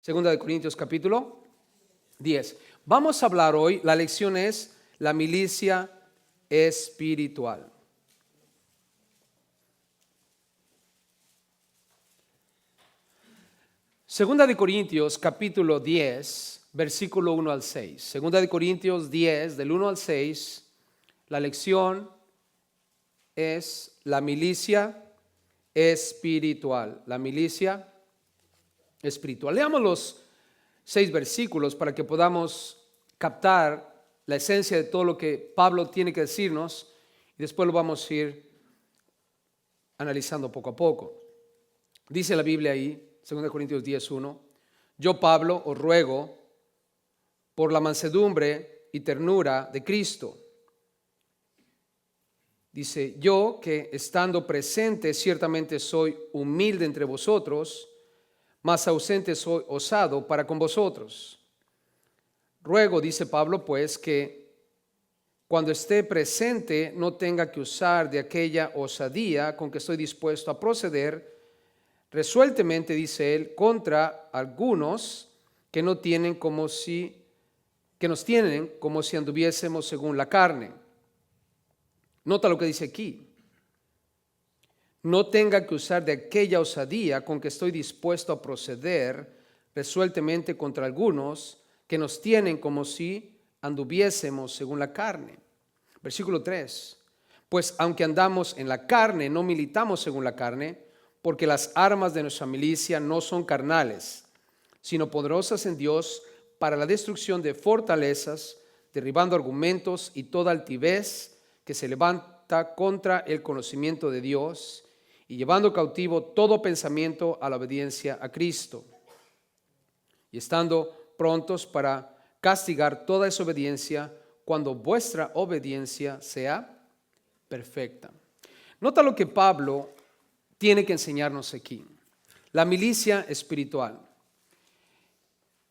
Segunda de Corintios capítulo 10. Vamos a hablar hoy, la lección es la milicia espiritual. Segunda de Corintios capítulo 10, versículo 1 al 6. Segunda de Corintios 10, del 1 al 6, la lección es la milicia espiritual. La milicia espiritual. Leamos los 6 versículos para que podamos captar la esencia de todo lo que Pablo tiene que decirnos y después lo vamos a ir analizando poco a poco. Dice la Biblia ahí, 2 Corintios 10:1, yo Pablo os ruego por la mansedumbre y ternura de Cristo. Dice, yo que estando presente ciertamente soy humilde entre vosotros, mas ausente soy osado para con vosotros. Ruego, dice Pablo, pues, que cuando esté presente no tenga que usar de aquella osadía con que estoy dispuesto a proceder resueltamente, dice él, contra algunos que nos tienen como si anduviésemos según la carne. Nota lo que dice aquí. No tenga que usar de aquella osadía con que estoy dispuesto a proceder resueltamente contra algunos que nos tienen como si anduviésemos según la carne. Versículo 3. Pues aunque andamos en la carne, no militamos según la carne, porque las armas de nuestra milicia no son carnales, sino poderosas en Dios para la destrucción de fortalezas, derribando argumentos y toda altivez que se levanta contra el conocimiento de Dios y llevando cautivo todo pensamiento a la obediencia a Cristo, y estando prontos para castigar toda desobediencia cuando vuestra obediencia sea perfecta. Nota lo que Pablo tiene que enseñarnos aquí. La milicia espiritual.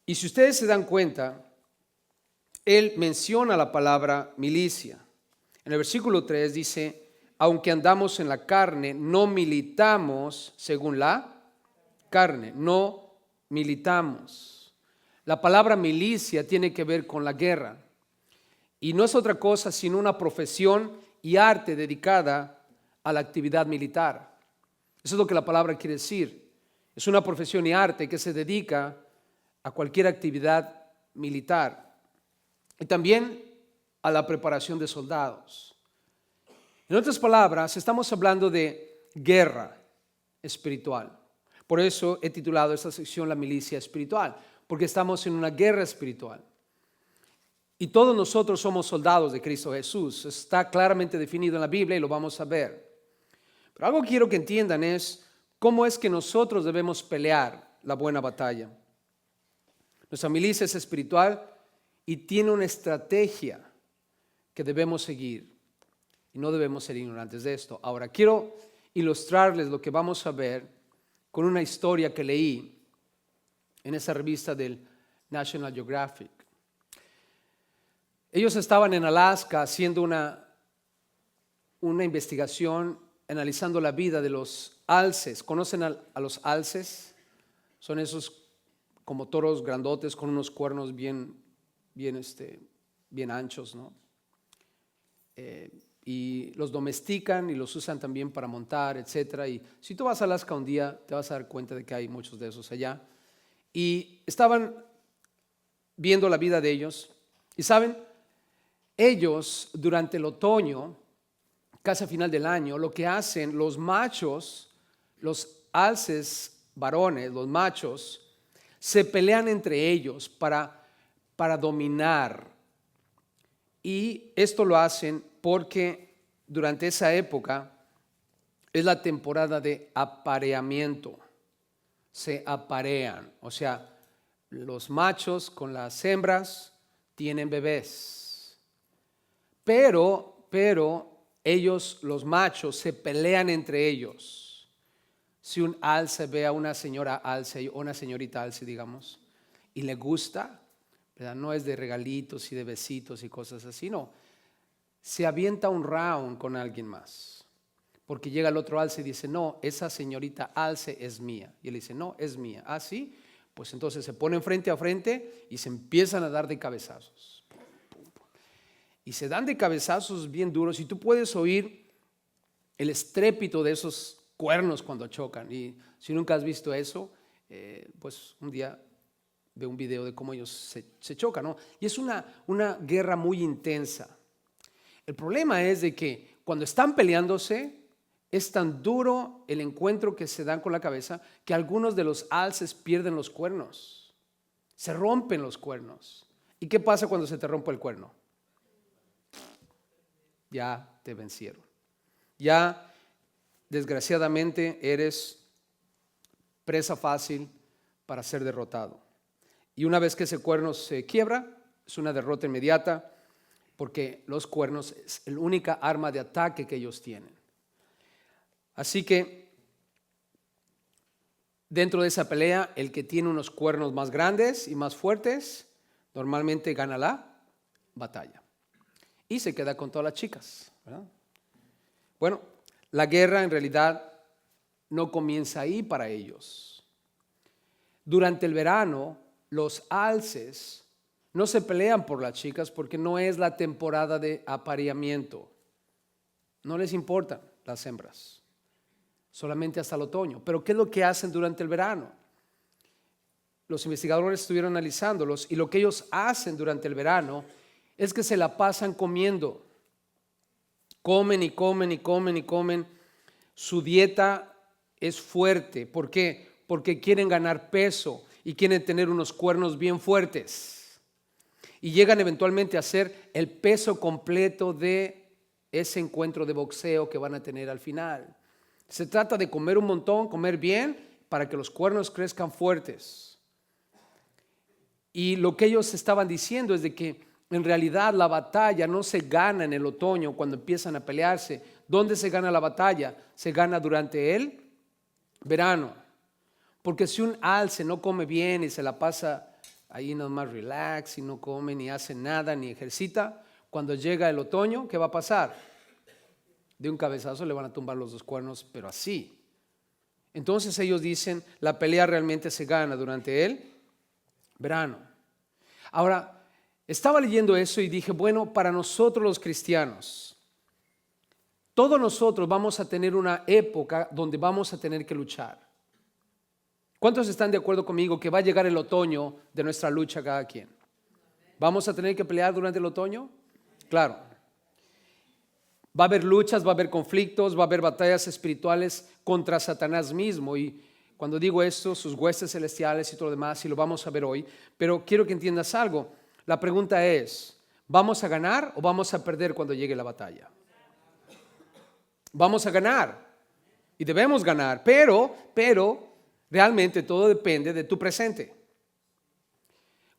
Y si ustedes se dan cuenta, él menciona la palabra milicia. En el versículo 3 dice, aunque andamos en la carne, no militamos según la carne, no militamos. La palabra milicia tiene que ver con la guerra. Y no es otra cosa sino una profesión y arte dedicada a la actividad militar. Eso es lo que la palabra quiere decir. Es una profesión y arte que se dedica a cualquier actividad militar y también a la preparación de soldados. En otras palabras, estamos hablando de guerra espiritual. Por eso he titulado esta sección La milicia espiritual, porque estamos en una guerra espiritual. Y todos nosotros somos soldados de Cristo Jesús. Está claramente definido en la Biblia y lo vamos a ver. Pero algo que quiero que entiendan es cómo es que nosotros debemos pelear la buena batalla. Nuestra milicia es espiritual y tiene una estrategia que debemos seguir y no debemos ser ignorantes de esto. Ahora, quiero ilustrarles lo que vamos a ver con una historia que leí en esa revista del National Geographic. Ellos estaban en Alaska haciendo una investigación analizando la vida de los alces. ¿Conocen a los alces? Son esos como toros grandotes con unos cuernos bien anchos, ¿no? Y los domestican y los usan también para montar, etc. Y si tú vas a Alaska un día, te vas a dar cuenta de que hay muchos de esos allá. Y estaban viendo la vida de ellos. Y saben, ellos durante el otoño, casi a final del año, lo que hacen los machos, los alces varones, los machos, se pelean entre ellos para dominar. Y esto lo hacen porque durante esa época es la temporada de apareamiento. Se aparean, o sea, los machos con las hembras tienen bebés. Pero ellos, los machos, se pelean entre ellos. Si un alce ve a una señora alce o una señorita alce, digamos, y le gusta, ¿verdad? No es de regalitos y de besitos y cosas así, no. Se avienta un round con alguien más. Porque llega el otro alce y dice, no, esa señorita alce es mía. Y él dice, no, es mía. ¿Ah, sí? pues entonces se ponen frente a frente y se empiezan a dar de cabezazos. Y se dan de cabezazos bien duros y tú puedes oír el estrépito de esos cuernos cuando chocan. Y si nunca has visto eso, pues un día ve un video de cómo ellos se chocan, ¿no? Y es una guerra muy intensa. El problema es de que cuando están peleándose, es tan duro el encuentro que se dan con la cabeza que algunos de los alces pierden los cuernos. Se rompen los cuernos. ¿Y qué pasa cuando se te rompe el cuerno? Ya te vencieron. Ya, desgraciadamente, eres presa fácil para ser derrotado. Y una vez que ese cuerno se quiebra, es una derrota inmediata, porque los cuernos es la única arma de ataque que ellos tienen. Así que, dentro de esa pelea, el que tiene unos cuernos más grandes y más fuertes, normalmente gana la batalla. Y se queda con todas las chicas, ¿verdad? Bueno, la guerra en realidad no comienza ahí para ellos. Durante el verano, los alces no se pelean por las chicas porque no es la temporada de apareamiento. No les importan las hembras, solamente hasta el otoño. Pero ¿qué es lo que hacen durante el verano? Los investigadores estuvieron analizándolos y lo que ellos hacen durante el verano es que se la pasan comiendo. Comen y comen y comen y comen. Su dieta es fuerte. ¿Por qué? Porque quieren ganar peso y quieren tener unos cuernos bien fuertes. Y llegan eventualmente a ser el peso completo de ese encuentro de boxeo que van a tener al final. Se trata de comer un montón, comer bien, para que los cuernos crezcan fuertes. Y lo que ellos estaban diciendo es de que en realidad la batalla no se gana en el otoño cuando empiezan a pelearse. ¿Dónde se gana la batalla? Se gana durante el verano. Porque si un alce no come bien y se la pasa ahí nomás relax y no come ni hace nada ni ejercita, cuando llega el otoño, ¿qué va a pasar? De un cabezazo le van a tumbar los dos cuernos, pero así. Entonces ellos dicen, la pelea realmente se gana durante el verano. Ahora, estaba leyendo eso y dije, bueno, para nosotros los cristianos, todos nosotros vamos a tener una época donde vamos a tener que luchar. ¿Cuántos están de acuerdo conmigo que va a llegar el otoño de nuestra lucha cada quien? ¿Vamos a tener que pelear durante el otoño? Claro. Va a haber luchas, va a haber conflictos, va a haber batallas espirituales contra Satanás mismo. Y cuando digo esto, sus huestes celestiales y todo lo demás, y lo vamos a ver hoy. Pero quiero que entiendas algo. La pregunta es, ¿vamos a ganar o vamos a perder cuando llegue la batalla? Vamos a ganar. Y debemos ganar. Pero realmente todo depende de tu presente.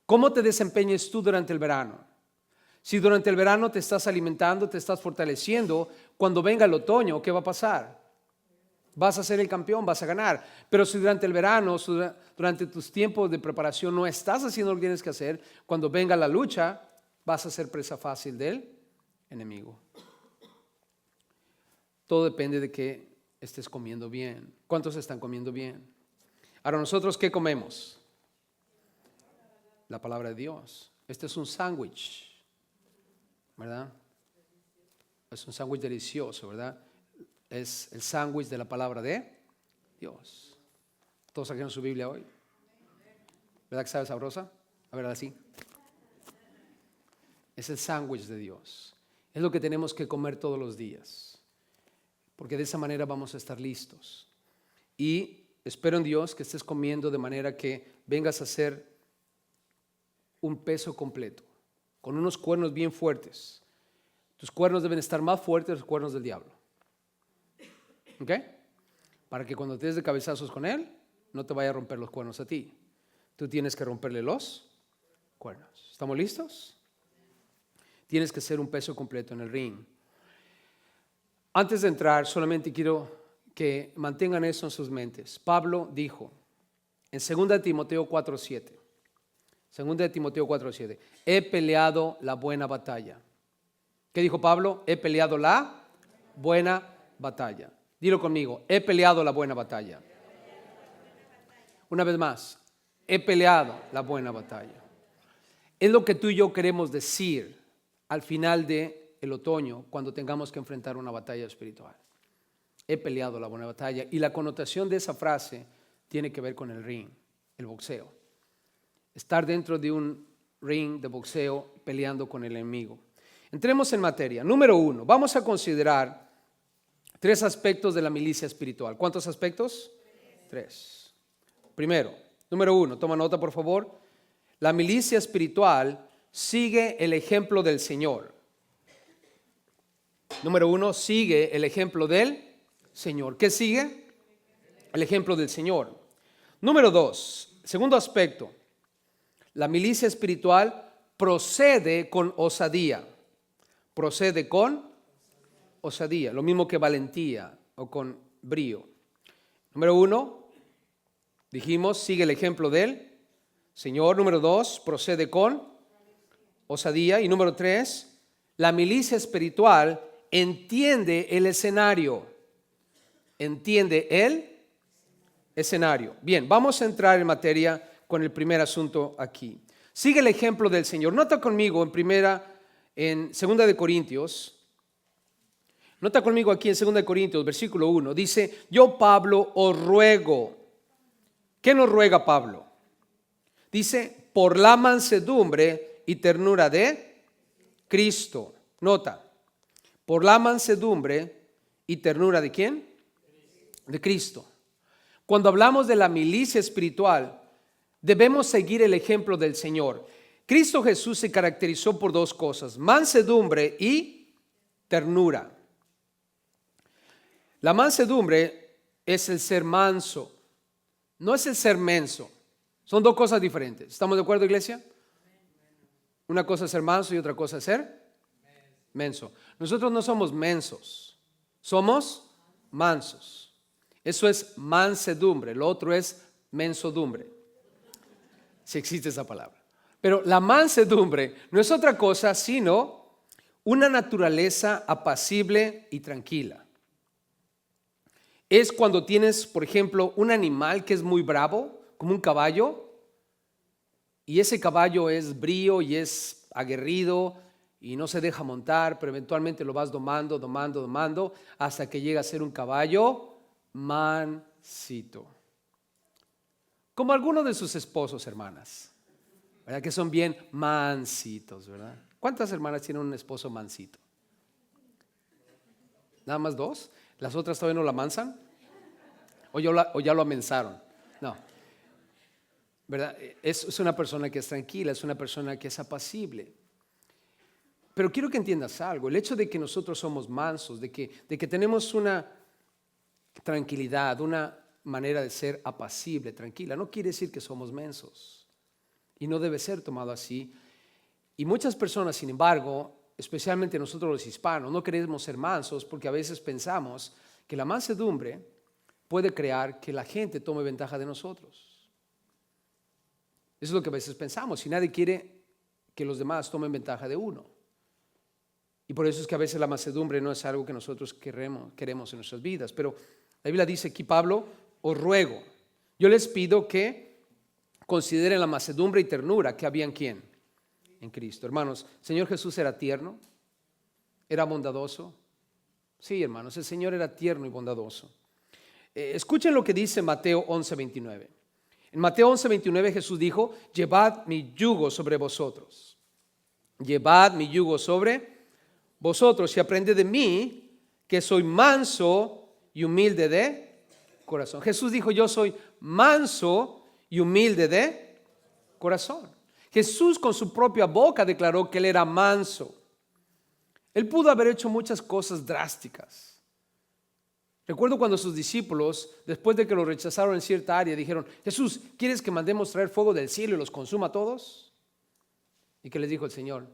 ¿Cómo te desempeñes tú durante el verano? Si durante el verano te estás alimentando, te estás fortaleciendo, cuando venga el otoño, ¿qué va a pasar? Vas a ser el campeón, vas a ganar. Pero si durante el verano, durante tus tiempos de preparación no estás haciendo lo que tienes que hacer, cuando venga la lucha, vas a ser presa fácil del enemigo. Todo depende de que estés comiendo bien. ¿Cuántos están comiendo bien? Ahora, ¿nosotros qué comemos? La palabra de Dios. Este es un sándwich, ¿verdad? Es un sándwich delicioso, ¿verdad? Es el sándwich de la palabra de Dios. ¿Todos sacaron su Biblia hoy? ¿Verdad que sabe sabrosa? A ver, así. Es el sándwich de Dios. Es lo que tenemos que comer todos los días. Porque de esa manera vamos a estar listos. Y espero en Dios que estés comiendo de manera que vengas a ser un peso completo, con unos cuernos bien fuertes. Tus cuernos deben estar más fuertes que los cuernos del diablo. ¿Ok? Para que cuando te des de cabezazos con él, no te vaya a romper los cuernos a ti. Tú tienes que romperle los cuernos. ¿Estamos listos? Tienes que ser un peso completo en el ring. Antes de entrar, solamente quiero que mantengan eso en sus mentes. Pablo dijo en 2 Timoteo 4:7. 2 Timoteo 4:7. He peleado la buena batalla. ¿Qué dijo Pablo? He peleado la buena batalla. Dilo conmigo. He peleado la buena batalla. Una vez más. he peleado la buena batalla. Es lo que tú y yo queremos decir al final del otoño, cuando tengamos que enfrentar una batalla espiritual. He peleado la buena batalla. Y la connotación de esa frase tiene que ver con el ring, el boxeo. Estar dentro de un ring de boxeo peleando con el enemigo. Entremos en materia. Número 1, vamos a considerar 3 aspectos de la milicia espiritual. ¿Cuántos aspectos? 3. Primero, número 1, toma nota por favor. La milicia espiritual sigue el ejemplo del Señor. Número 1, sigue el ejemplo del Señor. ¿Qué sigue? El ejemplo del Señor. Número 2, segundo aspecto. La milicia espiritual procede con osadía. Procede con osadía, lo mismo que valentía o con brío. Número 1, dijimos, sigue el ejemplo del Señor. Número 2, procede con osadía. Y número 3, la milicia espiritual entiende el escenario. Entiende el escenario. Bien, vamos a entrar en materia con el primer asunto aquí. Sigue el ejemplo del Señor. Nota conmigo en 2 de Corintios. Nota conmigo aquí en 2 de Corintios, versículo 1. Dice, yo Pablo os ruego. ¿Qué nos ruega Pablo? Dice, por la mansedumbre y ternura de Cristo. Nota, por la mansedumbre y ternura de ¿quién? De Cristo. Cuando hablamos de la milicia espiritual, debemos seguir el ejemplo del Señor. Cristo Jesús se caracterizó por 2 cosas, mansedumbre y ternura. La mansedumbre es el ser manso, no es el ser menso. Son 2 cosas diferentes. ¿Estamos de acuerdo, iglesia? Una cosa es ser manso y otra cosa es ser menso. Nosotros no somos mensos, somos mansos. Eso es mansedumbre, lo otro es mensodumbre, si existe esa palabra. Pero la mansedumbre no es otra cosa sino una naturaleza apacible y tranquila. Es cuando tienes, por ejemplo, un animal que es muy bravo, como un caballo, y ese caballo es brío y es aguerrido y no se deja montar, pero eventualmente lo vas domando hasta que llega a ser un caballo mansito. Como algunos de sus esposos, hermanas, ¿verdad? Que son bien mansitos, ¿verdad? ¿Cuántas hermanas tienen un esposo mansito? ¿Nada más 2? ¿Las otras todavía no la mansan? ¿O ya lo amensaron? No. ¿Verdad? Es una persona que es tranquila, es una persona que es apacible. Pero quiero que entiendas algo. El hecho de que nosotros somos mansos, de que tenemos una tranquilidad, una manera de ser apacible, tranquila, no quiere decir que somos mensos. Y no debe ser tomado así. Y muchas personas, sin embargo, especialmente nosotros los hispanos, no queremos ser mansos porque a veces pensamos que la mansedumbre puede crear que la gente tome ventaja de nosotros. Eso es lo que a veces pensamos, y nadie quiere que los demás tomen ventaja de uno. Y por eso es que a veces la mansedumbre no es algo que nosotros queremos en nuestras vidas. Pero la Biblia dice aquí, Pablo, os ruego, yo les pido que consideren la mansedumbre y ternura que había en ¿quién? En Cristo. Hermanos, el Señor Jesús era tierno, era bondadoso. Sí, hermanos, el Señor era tierno y bondadoso. Escuchen lo que dice Mateo 11:29. En Mateo 11:29 Jesús dijo, llevad mi yugo sobre vosotros. Llevad mi yugo sobre vosotros y aprended de mí, que soy manso y humilde de corazón. Jesús dijo, yo soy manso y humilde de corazón. Jesús con su propia boca declaró que él era manso. Él pudo haber hecho muchas cosas drásticas. Recuerdo cuando sus discípulos, después de que lo rechazaron en cierta área, dijeron, Jesús, ¿quieres que mandemos traer fuego del cielo y los consuma a todos? ¿Y qué les dijo el Señor?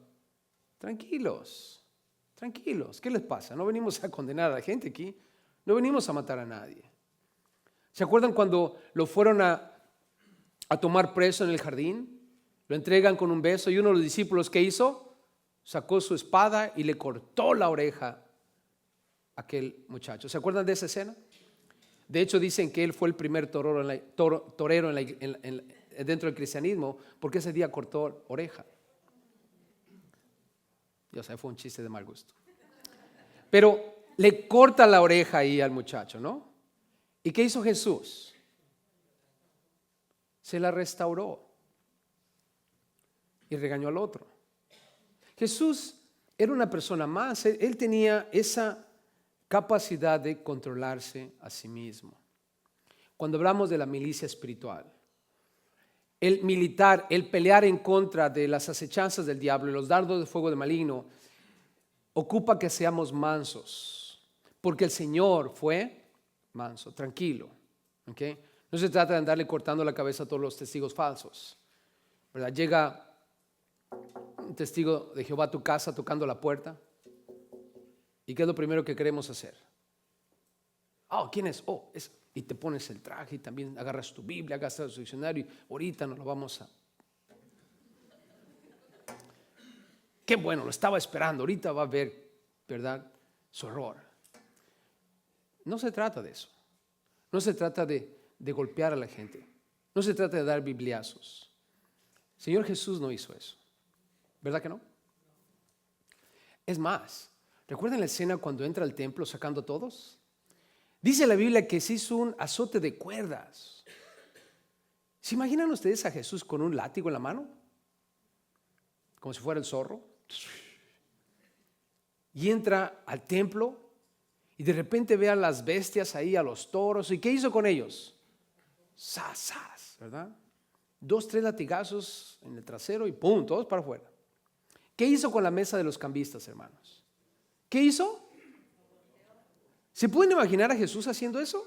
Tranquilos, ¿qué les pasa? No venimos a condenar a la gente aquí, no venimos a matar a nadie. ¿Se acuerdan cuando lo fueron a tomar preso en el jardín? Lo entregan con un beso y uno de los discípulos, ¿qué hizo? Sacó su espada y le cortó la oreja a aquel muchacho. ¿Se acuerdan de esa escena? De hecho dicen que él fue el primer torero dentro del cristianismo porque ese día cortó oreja. Yo sé, fue un chiste de mal gusto. Pero le corta la oreja ahí al muchacho, ¿no? ¿Y qué hizo Jesús? Se la restauró y regañó al otro. Jesús era una persona más, él tenía esa capacidad de controlarse a sí mismo. Cuando hablamos de la milicia espiritual, el militar, el pelear en contra de las acechanzas del diablo y los dardos de fuego del maligno, ocupa que seamos mansos, porque el Señor fue manso, tranquilo. ¿Okay? No se trata de andarle cortando la cabeza a todos los testigos falsos, ¿verdad? Llega un testigo de Jehová a tu casa tocando la puerta, ¿y qué es lo primero que queremos hacer? Oh, ¿quién es? Oh, es. Y te pones el traje y también agarras tu Biblia, agarras tu diccionario y ahorita nos lo vamos a... Qué bueno, lo estaba esperando, ahorita va a ver, ¿verdad? Su horror. No se trata de eso. No se trata de golpear a la gente. No se trata de dar bibliazos. El Señor Jesús no hizo eso. ¿Verdad que no? Es más, ¿recuerdan la escena cuando entra al templo sacando a todos? Dice la Biblia que se hizo un azote de cuerdas. ¿Se imaginan ustedes a Jesús con un látigo en la mano? Como si fuera el zorro. Y entra al templo y de repente ve a las bestias ahí, a los toros. ¿Y qué hizo con ellos? ¡Sas! ¿Verdad? 2, 3 latigazos en el trasero y ¡pum! Todos para afuera. ¿Qué hizo con la mesa de los cambistas, hermanos? ¿Qué hizo? ¿Se pueden imaginar a Jesús haciendo eso?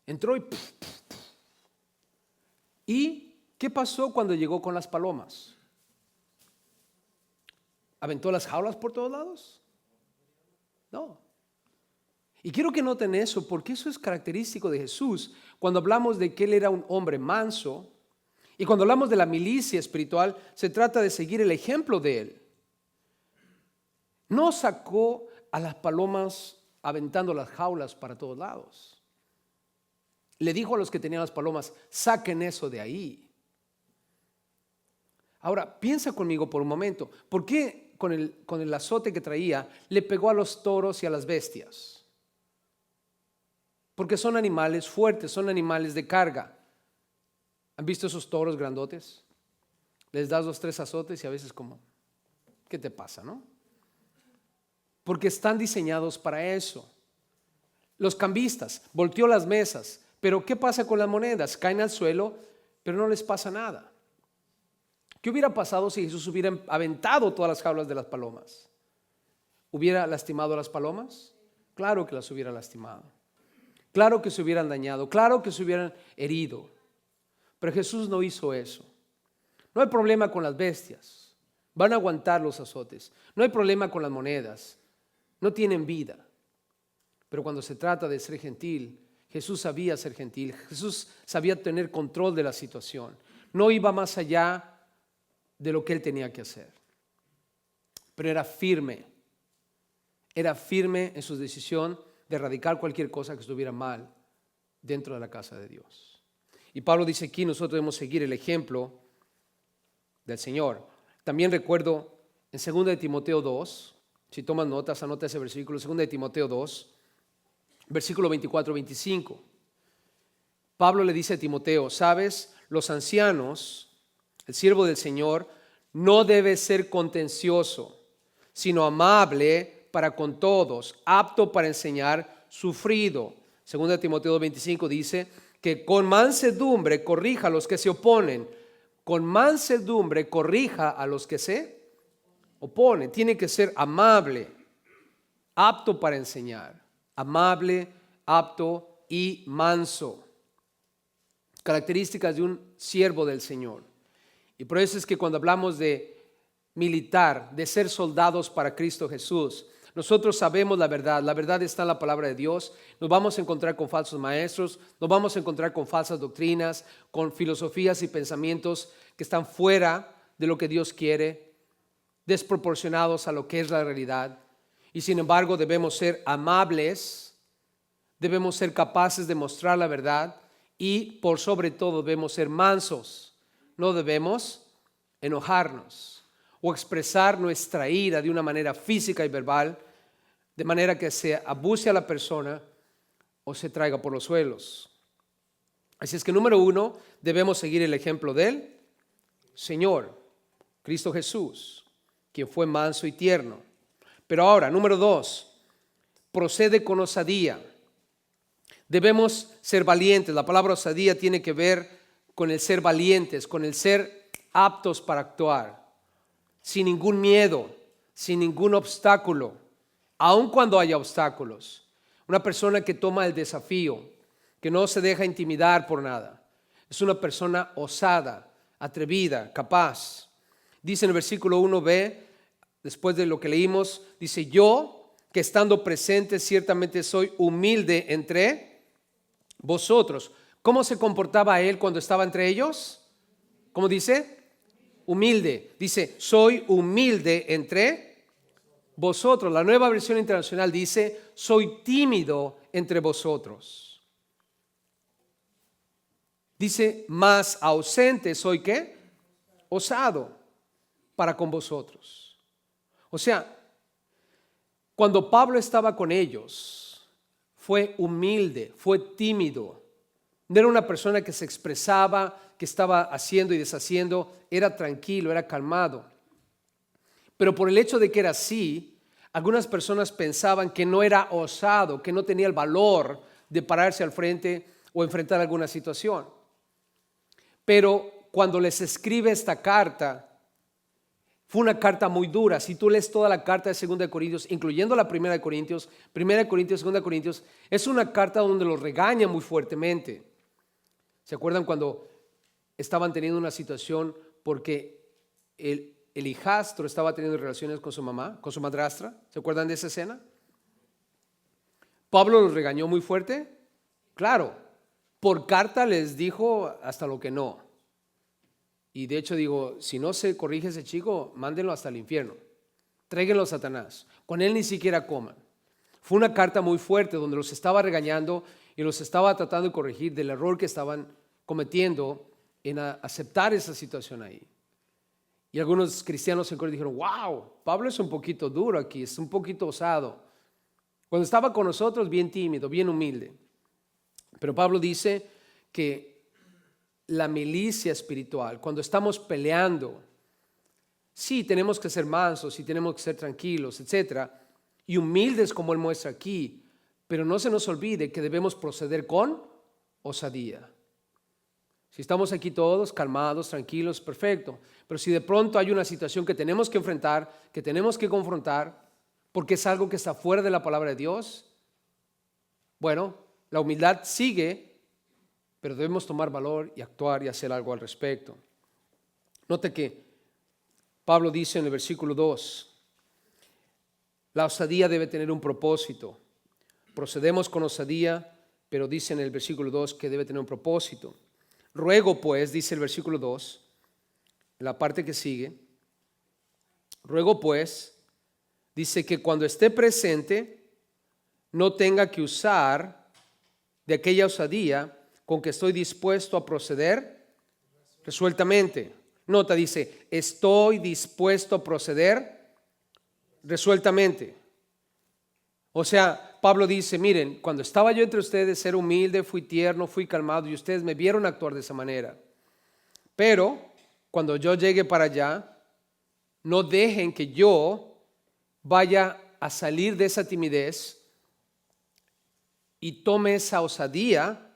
Entró y... ¿Y qué pasó cuando llegó con las palomas? ¿Aventó las jaulas por todos lados? No. Y quiero que noten eso, porque eso es característico de Jesús. Cuando hablamos de que Él era un hombre manso, y cuando hablamos de la milicia espiritual, se trata de seguir el ejemplo de Él. No sacó a las palomas aventando las jaulas para todos lados. Le dijo a los que tenían las palomas, saquen eso de ahí. Ahora, piensa conmigo por un momento, ¿por qué con el azote que traía le pegó a los toros y a las bestias? Porque son animales fuertes, son animales de carga. ¿Han visto esos toros grandotes? Les das 2, 3 azotes y a veces como, ¿qué te pasa, no? Porque están diseñados para eso. Los cambistas, volteó las mesas, pero ¿qué pasa con las monedas? Caen al suelo, pero no les pasa nada. ¿Qué hubiera pasado si Jesús hubiera aventado todas las jaulas de las palomas? ¿Hubiera lastimado a las palomas? Claro que las hubiera lastimado. Claro que se hubieran dañado, claro que se hubieran herido. Pero Jesús no hizo eso. No hay problema con las bestias, van a aguantar los azotes. No hay problema con las monedas, no tienen vida. Pero cuando se trata de ser gentil, Jesús sabía ser gentil, Jesús sabía tener control de la situación. No iba más allá de lo que Él tenía que hacer. Pero era firme en su decisión de erradicar cualquier cosa que estuviera mal dentro de la casa de Dios. Y Pablo dice aquí, nosotros debemos seguir el ejemplo del Señor. También recuerdo en 2 de Timoteo 2, si tomas notas, anota ese versículo, 2 de Timoteo 2, versículo 24-25. Pablo le dice a Timoteo, sabes, los ancianos, el siervo del Señor, no debe ser contencioso, sino amable para con todos, apto para enseñar, sufrido. 2 de Timoteo 2:25 dice que con mansedumbre corrija a los que se oponen, con mansedumbre corrija a los que se oponen. Tiene que ser amable, apto para enseñar, amable, apto y manso. Características de un siervo del Señor. Y por eso es que cuando hablamos de militar, de ser soldados para Cristo Jesús, nosotros sabemos la verdad está en la palabra de Dios. Nos vamos a encontrar con falsos maestros, nos vamos a encontrar con falsas doctrinas, con filosofías y pensamientos que están fuera de lo que Dios quiere, desproporcionados a lo que es la realidad. Y sin embargo debemos ser amables, debemos ser capaces de mostrar la verdad Y por sobre todo debemos ser mansos. No debemos enojarnos o expresar nuestra ira de una manera física y verbal, de manera que se abuse a la persona o se traiga por los suelos. Así es que número 1, debemos seguir el ejemplo del Señor, Cristo Jesús, quien fue manso y tierno. Pero ahora, número 2, procede con osadía. Debemos ser valientes. La palabra osadía tiene que ver con el ser valientes, con el ser aptos para actuar, sin ningún miedo, sin ningún obstáculo, aun cuando haya obstáculos. Una persona que toma el desafío, que no se deja intimidar por nada. Es una persona osada, atrevida, capaz. Dice en el versículo 1b, después de lo que leímos, dice: yo, que estando presente ciertamente soy humilde entre vosotros. ¿Cómo se comportaba él cuando estaba entre ellos? ¿Cómo dice? Humilde. Dice: soy humilde entre vosotros. La Nueva Versión Internacional dice: soy tímido entre vosotros. Dice: más ausente soy, ¿qué? Osado para con vosotros. O sea, cuando Pablo estaba con ellos, fue humilde, fue tímido. No era una persona que se expresaba, que estaba haciendo y deshaciendo. Era tranquilo, era calmado. Pero por el hecho de que era así, algunas personas pensaban que no era osado, que no tenía el valor de pararse al frente o enfrentar alguna situación. Pero cuando les escribe esta carta, fue una carta muy dura. Si tú lees toda la carta de 2 de Corintios, incluyendo la 1 de Corintios, 1 de Corintios, 2 de Corintios, es una carta donde los regaña muy fuertemente. ¿Se acuerdan cuando estaban teniendo una situación porque el hijastro estaba teniendo relaciones con su mamá, con su madrastra? ¿Se acuerdan de esa escena? ¿Pablo los regañó muy fuerte? Claro, por carta les dijo hasta lo que no. Y de hecho digo, si no se corrige ese chico, mándenlo hasta el infierno. Tráiganlo a Satanás. Con él ni siquiera coman. Fue una carta muy fuerte donde los estaba regañando y los estaba tratando de corregir del error que estaban cometiendo en aceptar esa situación ahí. Y algunos cristianos en Corinto dijeron: wow, Pablo es un poquito duro aquí, es un poquito osado. Cuando estaba con nosotros, bien tímido, bien humilde. Pero Pablo dice que la milicia espiritual, cuando estamos peleando, sí tenemos que ser mansos y tenemos que ser tranquilos, etcétera, y humildes como él muestra aquí, pero no se nos olvide que debemos proceder con osadía. Si estamos aquí todos calmados, tranquilos, perfecto, pero si de pronto hay una situación que tenemos que enfrentar, que tenemos que confrontar, porque es algo que está fuera de la palabra de Dios, bueno, la humildad sigue, pero debemos tomar valor y actuar y hacer algo al respecto. Note que Pablo dice en el versículo 2, la osadía debe tener un propósito. Procedemos con osadía, pero dice en el versículo 2 que debe tener un propósito. Ruego pues, dice el versículo 2, en la parte que sigue, ruego pues, dice que cuando esté presente no tenga que usar de aquella osadía con que estoy dispuesto a proceder resueltamente. Nota, dice, estoy dispuesto a proceder resueltamente. O sea, Pablo dice, miren, cuando estaba yo entre ustedes, era humilde, fui tierno, fui calmado y ustedes me vieron actuar de esa manera. Pero cuando yo llegue para allá, no dejen que yo vaya a salir de esa timidez y tome esa osadía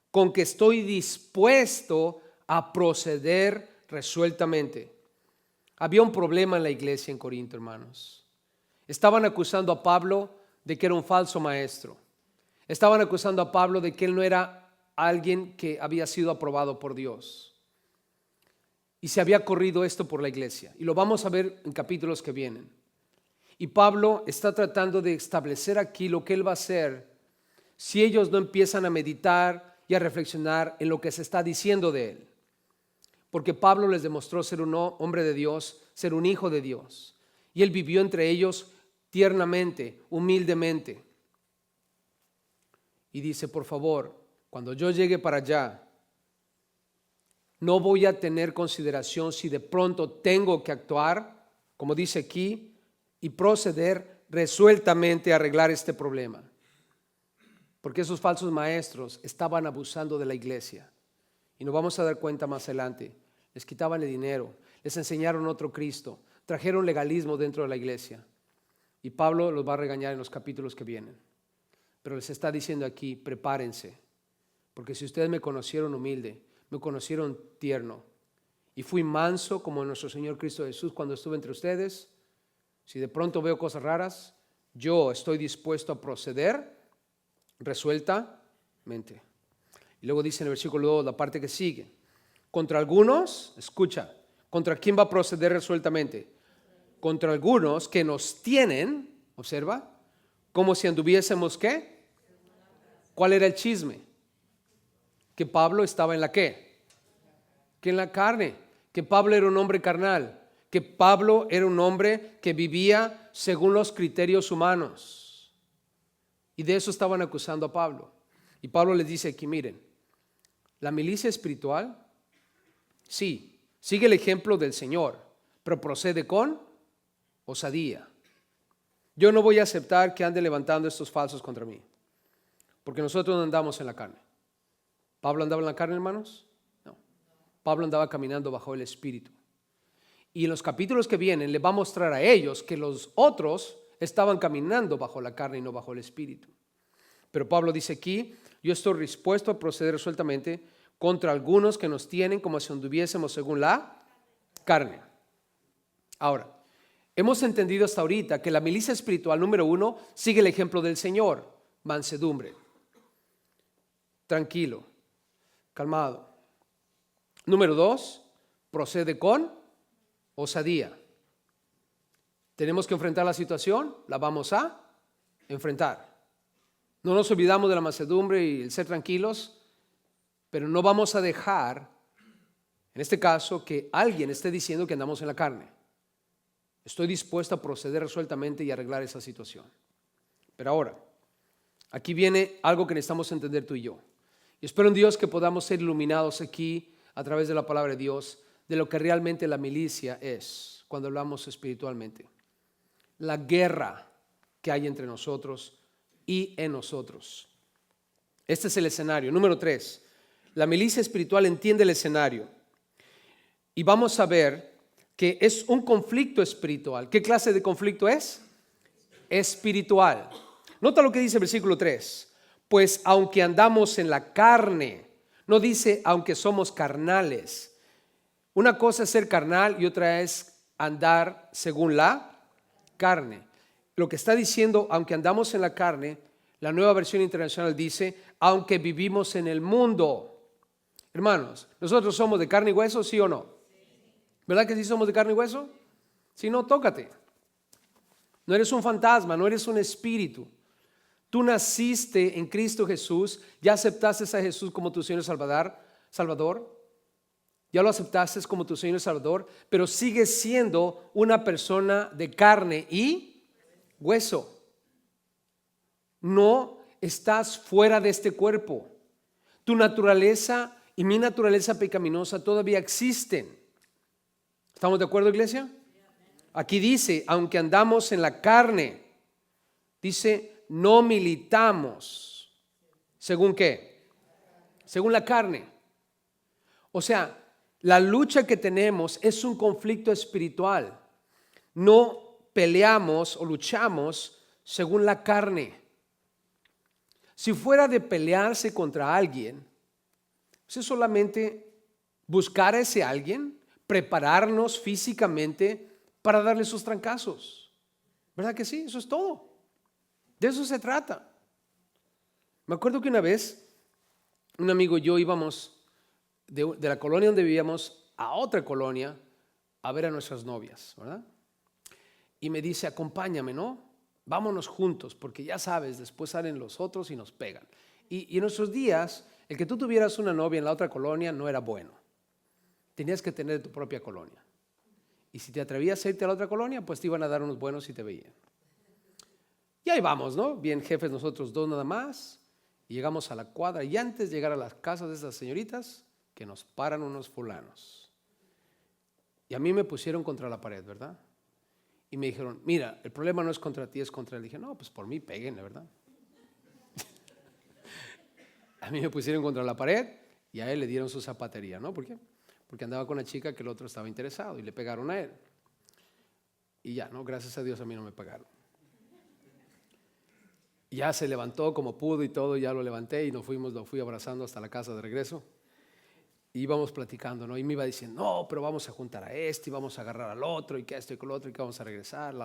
con que estoy dispuesto a proceder resueltamente. Había un problema en la iglesia en Corinto, hermanos. Estaban acusando a Pablo de que era un falso maestro. Estaban acusando a Pablo de que él no era alguien que había sido aprobado por Dios. Y se había corrido esto por la iglesia. Y lo vamos a ver en capítulos que vienen. Y Pablo está tratando de establecer aquí lo que él va a hacer si ellos no empiezan a meditar y a reflexionar en lo que se está diciendo de él. Porque Pablo les demostró ser un hombre de Dios, ser un hijo de Dios. Y él vivió entre ellos tiernamente, humildemente. Y dice, por favor, cuando yo llegue para allá, no voy a tener consideración si de pronto tengo que actuar, como dice aquí, y proceder resueltamente a arreglar este problema. Porque esos falsos maestros estaban abusando de la iglesia. Y nos vamos a dar cuenta más adelante. Les quitaban el dinero, les enseñaron otro Cristo, trajeron legalismo dentro de la iglesia. Y Pablo los va a regañar en los capítulos que vienen. Pero les está diciendo aquí, prepárense. Porque si ustedes me conocieron humilde, me conocieron tierno, y fui manso como nuestro Señor Cristo Jesús cuando estuve entre ustedes, si de pronto veo cosas raras, yo estoy dispuesto a proceder resueltamente. Y luego dice en el versículo 2, la parte que sigue, contra algunos, escucha, ¿contra quién va a proceder resueltamente? Contra algunos que nos tienen, observa, como si anduviésemos, ¿qué? ¿Cuál era el chisme? Que Pablo estaba en la ¿qué? Que en la carne, que Pablo era un hombre carnal, que Pablo era un hombre que vivía según los criterios humanos. Y de eso estaban acusando a Pablo. Y Pablo les dice aquí, miren, la milicia espiritual, sí, sigue el ejemplo del Señor, pero procede con osadía. Yo no voy a aceptar que anden levantando estos falsos contra mí, porque nosotros no andamos en la carne. ¿Pablo andaba en la carne, hermanos? No. Pablo andaba caminando bajo el Espíritu. Y en los capítulos que vienen le va a mostrar a ellos que los otros estaban caminando bajo la carne y no bajo el Espíritu. Pero Pablo dice aquí, yo estoy dispuesto a proceder resueltamente contra algunos que nos tienen como si anduviésemos según la carne. Ahora, hemos entendido hasta ahorita que la milicia espiritual número 1 sigue el ejemplo del Señor, mansedumbre, tranquilo, calmado. Número 2, procede con osadía. Tenemos que enfrentar la situación, la vamos a enfrentar. No nos olvidamos de la mansedumbre y el ser tranquilos, pero no vamos a dejar, en este caso, que alguien esté diciendo que andamos en la carne. Estoy dispuesto a proceder resueltamente y arreglar esa situación. Pero ahora, aquí viene algo que necesitamos entender tú y yo. Y espero en Dios que podamos ser iluminados aquí a través de la palabra de Dios de lo que realmente la milicia es cuando hablamos espiritualmente. La guerra que hay entre nosotros y en nosotros. Este es el escenario. Número 3, la milicia espiritual entiende el escenario. Y vamos a ver que es un conflicto espiritual. ¿Qué clase de conflicto es? Espiritual. Nota lo que dice el versículo 3. Pues aunque andamos en la carne, no dice aunque somos carnales. Una cosa es ser carnal y otra es andar según la carne. Lo que está diciendo, aunque andamos en la carne, la Nueva Versión Internacional dice, aunque vivimos en el mundo. Hermanos, ¿nosotros somos de carne y hueso, sí o no? ¿Verdad que sí somos de carne y hueso? Si no, tócate. No eres un fantasma, no eres un espíritu. Tú naciste en Cristo Jesús, ya aceptaste a Jesús como tu Señor y Salvador. Ya lo aceptaste como tu Señor y Salvador, pero sigues siendo una persona de carne y hueso. No estás fuera de este cuerpo. Tu naturaleza y mi naturaleza pecaminosa todavía existen. ¿Estamos de acuerdo, iglesia? Aquí dice, aunque andamos en la carne, dice, no militamos. ¿Según qué? Según la carne. O sea, la lucha que tenemos es un conflicto espiritual. No peleamos o luchamos según la carne. Si fuera de pelearse contra alguien, es solamente buscar a ese alguien, prepararnos físicamente para darle sus trancazos. ¿Verdad que sí? Eso es todo. De eso se trata. Me acuerdo que una vez un amigo y yo íbamos de la colonia donde vivíamos a otra colonia a ver a nuestras novias, ¿verdad? Y me dice, acompáñame, ¿no? Vámonos juntos, porque ya sabes, después salen los otros y nos pegan. Y en nuestros días, el que tú tuvieras una novia en la otra colonia no era bueno. Tenías que tener tu propia colonia. Y si te atrevías a irte a la otra colonia, pues te iban a dar unos buenos si te veían. Y ahí vamos, ¿no? Bien jefes nosotros dos nada más. Y llegamos a la cuadra y antes de llegar a las casas de esas señoritas, que nos paran unos fulanos. Y a mí me pusieron contra la pared, ¿verdad? Y me dijeron, mira, el problema no es contra ti, es contra él. Dije, no, pues por mí péguenle, ¿verdad? A mí me pusieron contra la pared y a él le dieron su zapatería, ¿no? ¿Por qué? Porque andaba con una chica que el otro estaba interesado y le pegaron a él. Y ya, ¿no? Gracias a Dios a mí no me pagaron. Ya se levantó como pudo y todo, ya lo levanté y lo fui abrazando hasta la casa de regreso. Y íbamos platicando, ¿no? Y me iba diciendo, no, pero vamos a juntar a este y vamos a agarrar al otro y que esto y con lo otro y que vamos a regresar,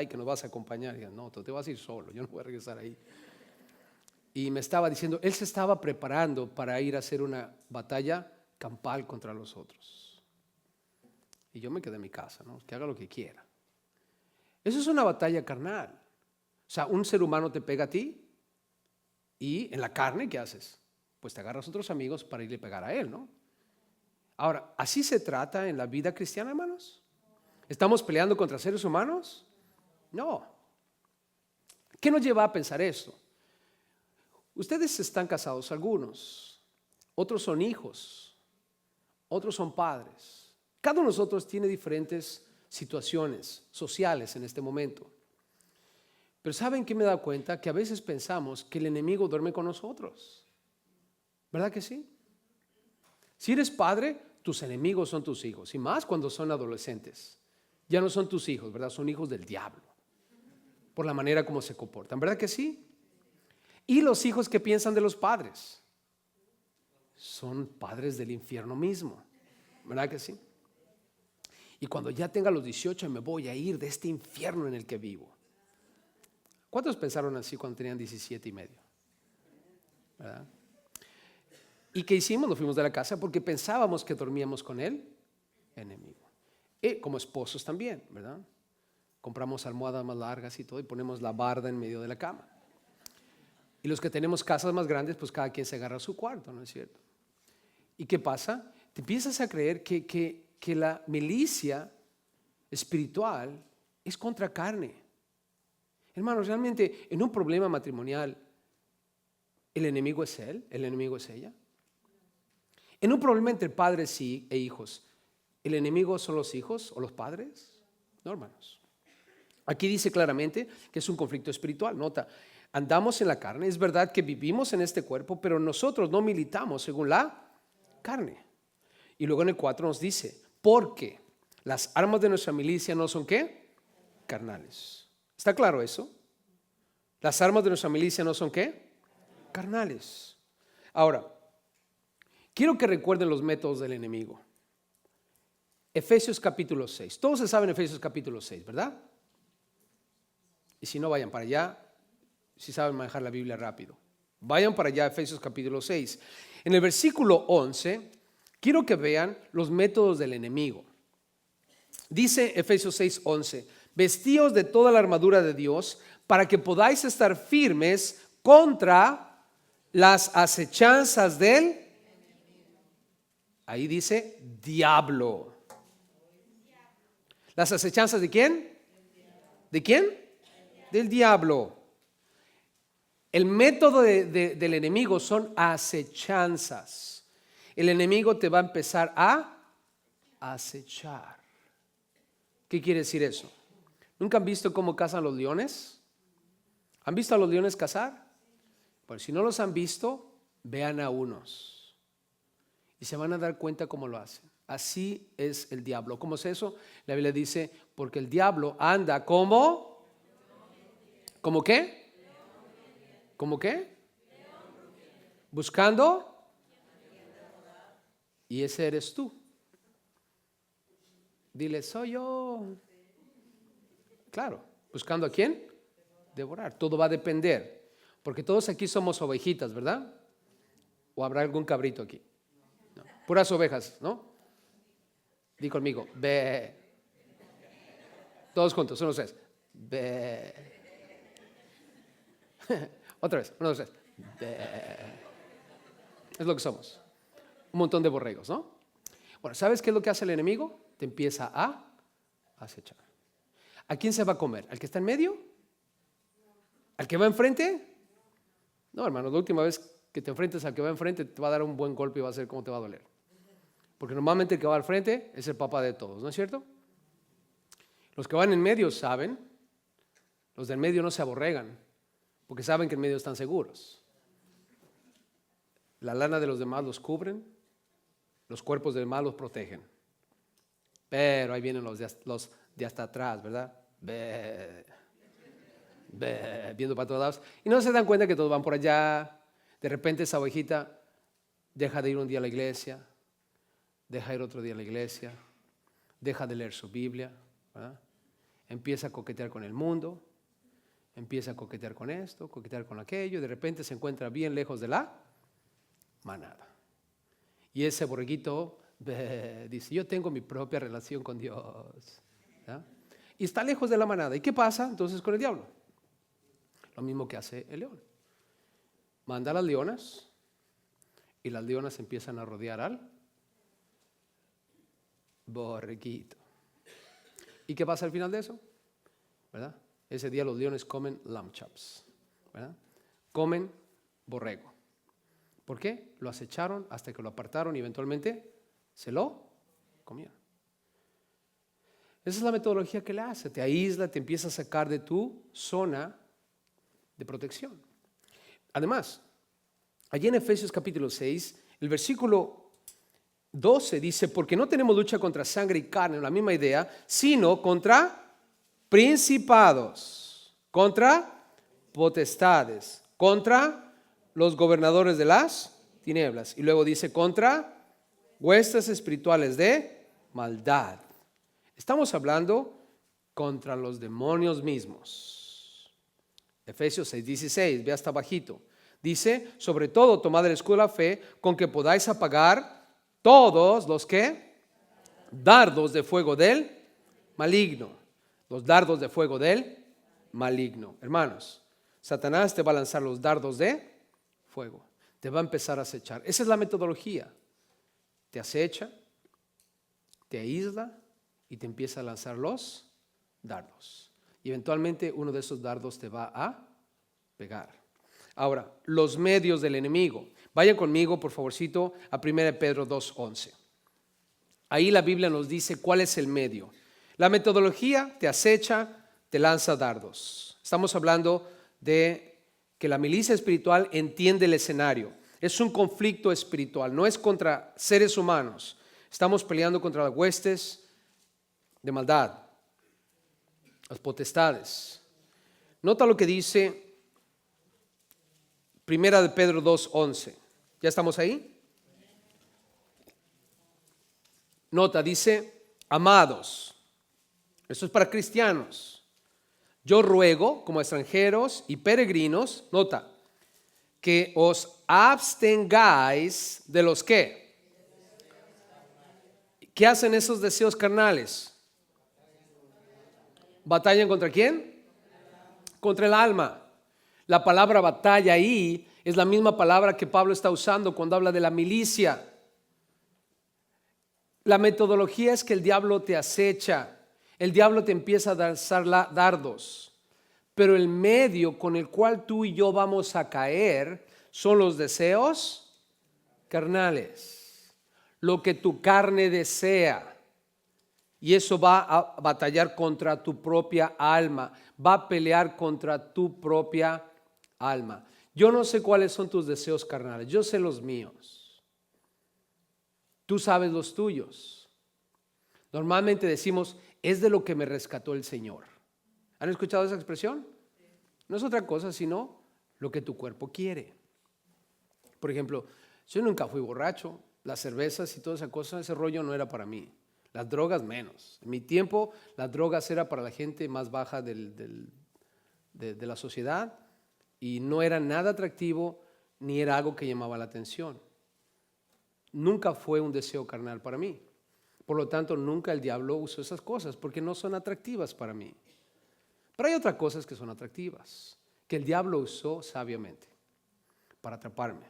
y que nos vas a acompañar. Y dije, no, tú te vas a ir solo, yo no voy a regresar ahí. Y me estaba diciendo, él se estaba preparando para ir a hacer una batalla campal contra los otros. Y yo me quedé en mi casa, ¿no? Que haga lo que quiera. Eso es una batalla carnal. O sea, un ser humano te pega a ti y en la carne, ¿qué haces? Pues te agarras a otros amigos para irle a pegar a él, ¿no? Ahora, ¿así se trata en la vida cristiana, hermanos? ¿Estamos peleando contra seres humanos? No. ¿Qué nos lleva a pensar esto? Ustedes están casados algunos, otros son hijos, otros son padres. Cada uno de nosotros tiene diferentes situaciones sociales en este momento. Pero ¿saben qué me he dado cuenta? Que a veces pensamos que el enemigo duerme con nosotros. ¿Verdad que sí? Si eres padre, tus enemigos son tus hijos. Y más cuando son adolescentes. Ya no son tus hijos, ¿verdad? Son hijos del diablo. Por la manera como se comportan. ¿Verdad que sí? Y los hijos que piensan de los padres son padres del infierno mismo. ¿Verdad que sí? Y cuando ya tenga los 18 me voy a ir de este infierno en el que vivo. ¿Cuántos pensaron así cuando tenían 17 y medio? ¿Verdad? ¿Y qué hicimos? Nos fuimos de la casa porque pensábamos que dormíamos con el enemigo. Y como esposos también, ¿verdad? Compramos almohadas más largas y todo y ponemos la barda en medio de la cama. Y los que tenemos casas más grandes, pues cada quien se agarra a su cuarto, ¿no es cierto? ¿Y qué pasa? Te empiezas a creer que la milicia espiritual es contra carne. Hermanos, realmente en un problema matrimonial, ¿el enemigo es él? ¿El enemigo es ella? En un problema entre padres e hijos, ¿el enemigo son los hijos o los padres? No, hermanos. Aquí dice claramente que es un conflicto espiritual. Nota, andamos en la carne, es verdad que vivimos en este cuerpo, pero nosotros no militamos según la carne. Y luego en el 4 nos dice, porque las armas de nuestra milicia no son ¿qué? Carnales. ¿Está claro eso? Las armas de nuestra milicia no son ¿qué? Carnales. Ahora, quiero que recuerden los métodos del enemigo. Efesios capítulo 6. Todos se saben Efesios capítulo 6, ¿verdad? Y si no, vayan para allá. Si saben manejar la Biblia rápido. Vayan para allá, Efesios capítulo 6. En el versículo 11, quiero que vean los métodos del enemigo. Dice Efesios 6, 11. Vestíos de toda la armadura de Dios para que podáis estar firmes contra las acechanzas del, ahí dice, diablo. ¿Las acechanzas de quién? ¿De quién? Del diablo. El método del enemigo son acechanzas. El enemigo te va a empezar a acechar. ¿Qué quiere decir eso? ¿Nunca han visto cómo cazan los leones? ¿Han visto a los leones cazar? Pues si no los han visto, vean a unos. Y se van a dar cuenta cómo lo hacen. Así es el diablo. ¿Cómo es eso? La Biblia dice, porque el diablo anda como... ¿Cómo qué? ¿Cómo qué? Buscando. Y ese eres tú. Dile, soy yo. Claro, ¿buscando a quién? Devorar. Todo va a depender. Porque todos aquí somos ovejitas, ¿verdad? ¿O habrá algún cabrito aquí? No. Puras ovejas, ¿no? Di conmigo, ve. Todos juntos, 1, 2, 3. Ve. Otra vez, 1, 2, 3. Ve. Es lo que somos. Un montón de borregos, ¿no? Bueno, ¿sabes qué es lo que hace el enemigo? Te empieza a acechar. ¿A quién se va a comer? ¿Al que está en medio? ¿Al que va enfrente? No, hermano, la última vez que te enfrentes al que va enfrente te va a dar un buen golpe y va a ser cómo te va a doler. Porque normalmente el que va al frente es el papá de todos, ¿no es cierto? Los que van en medio saben, los del medio no se aborregan, porque saben que en medio están seguros. La lana de los demás los cubren, los cuerpos de los demás los protegen. Pero ahí vienen los de hasta atrás, ¿verdad? Viendo para todos lados. Y no se dan cuenta que todos van por allá. De repente esa ovejita deja de ir un día a la iglesia, deja de ir otro día a la iglesia, deja de leer su Biblia, ¿verdad? Empieza a coquetear con el mundo, empieza a coquetear con esto, coquetear con aquello, y de repente se encuentra bien lejos de la manada. Y ese borreguito dice, yo tengo mi propia relación con Dios, ¿verdad? Y está lejos de la manada. ¿Y qué pasa entonces con el diablo? Lo mismo que hace el león. Manda a las leonas y las leonas empiezan a rodear al borreguito. ¿Y qué pasa al final de eso? ¿Verdad? Ese día los leones comen lamb chops, ¿verdad? Comen borrego. ¿Por qué? Lo acecharon hasta que lo apartaron y eventualmente se lo comieron. Esa es la metodología que le hace. Te aísla, te empieza a sacar de tu zona de protección. Además, allí en Efesios capítulo 6, el versículo 12 dice, porque no tenemos lucha contra sangre y carne, la misma idea, sino contra principados, contra potestades, contra los gobernadores de las tinieblas. Y luego dice, contra huestes espirituales de maldad. Estamos hablando contra los demonios mismos. Efesios 6:16, ve hasta bajito. Dice, sobre todo, tomad el escudo de la fe, con que podáis apagar todos los que dardos de fuego del maligno. Los dardos de fuego del maligno. Hermanos, Satanás te va a lanzar los dardos de fuego. Te va a empezar a acechar. Esa es la metodología. Te acecha, te aísla y te empieza a lanzar los dardos. Y eventualmente uno de esos dardos te va a pegar. Ahora, los medios del enemigo. Vayan conmigo, por favorcito, a 1 Pedro 2:11. Ahí la Biblia nos dice cuál es el medio. La metodología te acecha, te lanza dardos. Estamos hablando de que la milicia espiritual entiende el escenario. Es un conflicto espiritual, no es contra seres humanos. Estamos peleando contra las huestes de maldad, las potestades. Nota lo que dice 1 Pedro 2:11. ¿Ya estamos ahí? Nota, dice, amados. Esto es para cristianos. Yo ruego, como extranjeros y peregrinos, nota, que os abstengáis de los que. ¿Qué hacen esos deseos carnales? ¿Batallan contra quién? Contra el alma. La palabra batalla ahí es la misma palabra que Pablo está usando cuando habla de la milicia. La metodología es que el diablo te acecha, el diablo te empieza a lanzar dardos, pero el medio con el cual tú y yo vamos a caer son los deseos carnales, lo que tu carne desea. Y eso va a batallar contra tu propia alma, va a pelear contra tu propia alma. Yo no sé cuáles son tus deseos carnales, yo sé los míos. Tú sabes los tuyos. Normalmente decimos, es de lo que me rescató el Señor. ¿Han escuchado esa expresión? No es otra cosa sino lo que tu cuerpo quiere. Por ejemplo, yo nunca fui borracho, las cervezas y toda esa cosa, ese rollo no era para mí. Las drogas menos. En mi tiempo las drogas era para la gente más baja de la sociedad y no era nada atractivo ni era algo que llamaba la atención. Nunca fue un deseo carnal para mí. Por lo tanto, nunca el diablo usó esas cosas porque no son atractivas para mí. Pero hay otras cosas que son atractivas, que el diablo usó sabiamente para atraparme.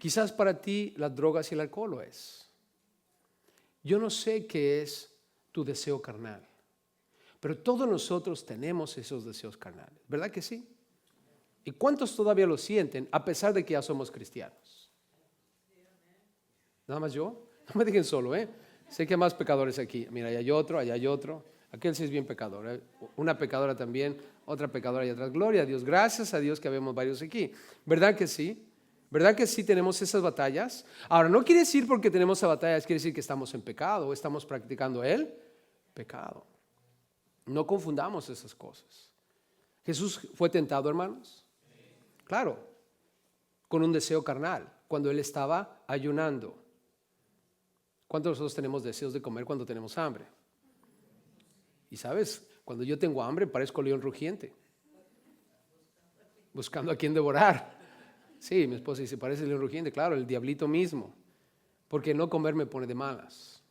Quizás para ti las drogas y el alcohol lo es. Yo no sé qué es tu deseo carnal, pero todos nosotros tenemos esos deseos carnales, ¿verdad que sí? ¿Y cuántos todavía lo sienten a pesar de que ya somos cristianos? ¿Nada más yo? No me dejen solo, ¿eh? Sé que hay más pecadores aquí. Mira, allá hay otro, allá hay otro. Aquel sí es bien pecador, ¿eh? Una pecadora también, otra pecadora allá atrás. Gloria a Dios, gracias a Dios que habemos varios aquí. ¿Verdad que sí? ¿Verdad que sí tenemos esas batallas? Ahora, no quiere decir porque tenemos esas batallas, quiere decir que estamos en pecado o estamos practicando el pecado. No confundamos esas cosas. ¿Jesús fue tentado, hermanos? Claro, con un deseo carnal, cuando Él estaba ayunando. ¿Cuántos de nosotros tenemos deseos de comer cuando tenemos hambre? Y sabes, cuando yo tengo hambre parezco león rugiente, buscando a quien devorar. Sí, mi esposa dice, parece león rugiente, claro, el diablito mismo, porque no comer me pone de malas.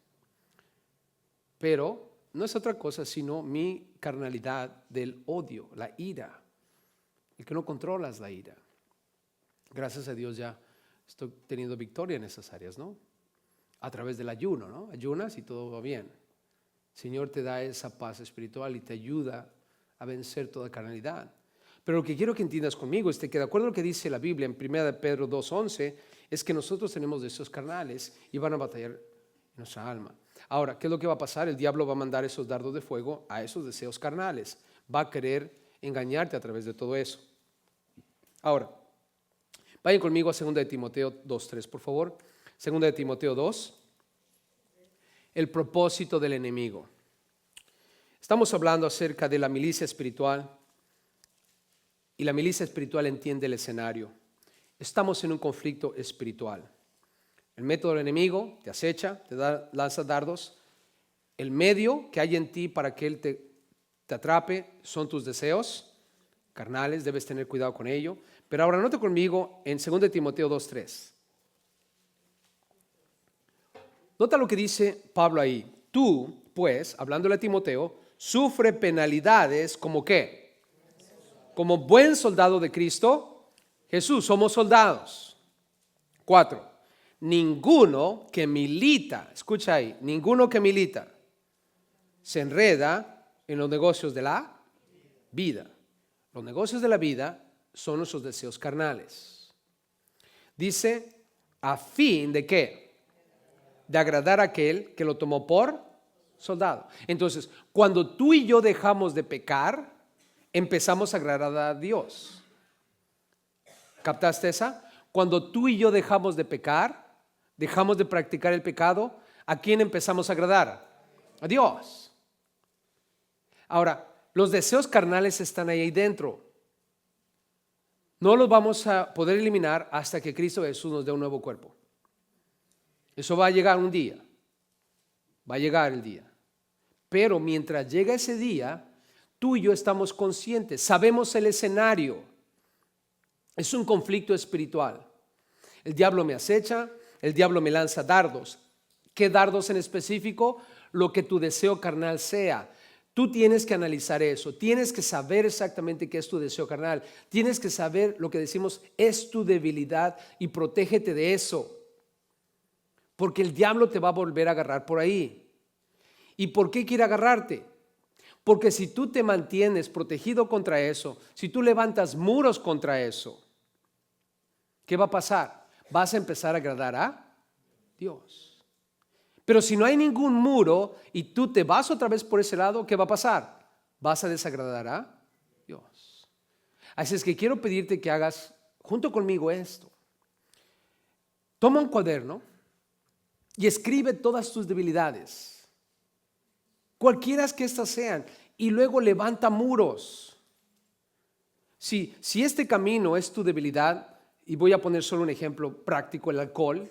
Pero no es otra cosa sino mi carnalidad del odio, la ira, el que no controlas la ira. Gracias a Dios ya estoy teniendo victoria en esas áreas, ¿no? A través del ayuno, ¿no? Ayunas y todo va bien. El Señor te da esa paz espiritual y te ayuda a vencer toda carnalidad. Pero lo que quiero que entiendas conmigo es que de acuerdo a lo que dice la Biblia en 1 Pedro 2:11, es que nosotros tenemos deseos carnales y van a batallar en nuestra alma. Ahora, ¿qué es lo que va a pasar? El diablo va a mandar esos dardos de fuego a esos deseos carnales. Va a querer engañarte a través de todo eso. Ahora, vayan conmigo a 2 de Timoteo 2:3, por favor. 2 de Timoteo 2. El propósito del enemigo. Estamos hablando acerca de la milicia espiritual. Y la milicia espiritual entiende el escenario. Estamos en un conflicto espiritual. El método del enemigo te acecha, lanza dardos. El medio que hay en ti para que él te atrape son tus deseos carnales, debes tener cuidado con ello. Pero ahora note conmigo en 2 de Timoteo 2:3. Nota lo que dice Pablo ahí. Tú, pues, hablándole a Timoteo, sufre penalidades como ¿qué? Como buen soldado de Cristo Jesús. Somos soldados. 4. Ninguno que milita, escucha ahí, ninguno que milita se enreda en los negocios de la vida. Los negocios de la vida son nuestros deseos carnales. Dice, a fin de ¿qué? De agradar a aquel que lo tomó por soldado. Entonces, cuando tú y yo dejamos de pecar, empezamos a agradar a Dios. ¿Captaste esa? Cuando tú y yo dejamos de pecar, dejamos de practicar el pecado, ¿a quién empezamos a agradar? A Dios. Ahora, los deseos carnales están ahí dentro. No los vamos a poder eliminar hasta que Cristo Jesús nos dé un nuevo cuerpo. Eso va a llegar un día. Va a llegar el día. Pero mientras llega ese día, tú y yo estamos conscientes, sabemos el escenario. Es un conflicto espiritual. El diablo me acecha, el diablo me lanza dardos. ¿Qué dardos en específico? Lo que tu deseo carnal sea. Tú tienes que analizar eso, tienes que saber exactamente qué es tu deseo carnal, tienes que saber lo que decimos es tu debilidad y protégete de eso. Porque el diablo te va a volver a agarrar por ahí. ¿Y por qué quiere agarrarte? Porque si tú te mantienes protegido contra eso, si tú levantas muros contra eso, ¿qué va a pasar? Vas a empezar a agradar a Dios. Pero si no hay ningún muro y tú te vas otra vez por ese lado, ¿qué va a pasar? Vas a desagradar a Dios. Así es que quiero pedirte que hagas junto conmigo esto. Toma un cuaderno y escribe todas tus debilidades, cualquiera que estas sean, y luego levanta muros. Si este camino es tu debilidad, y voy a poner solo un ejemplo práctico, el alcohol.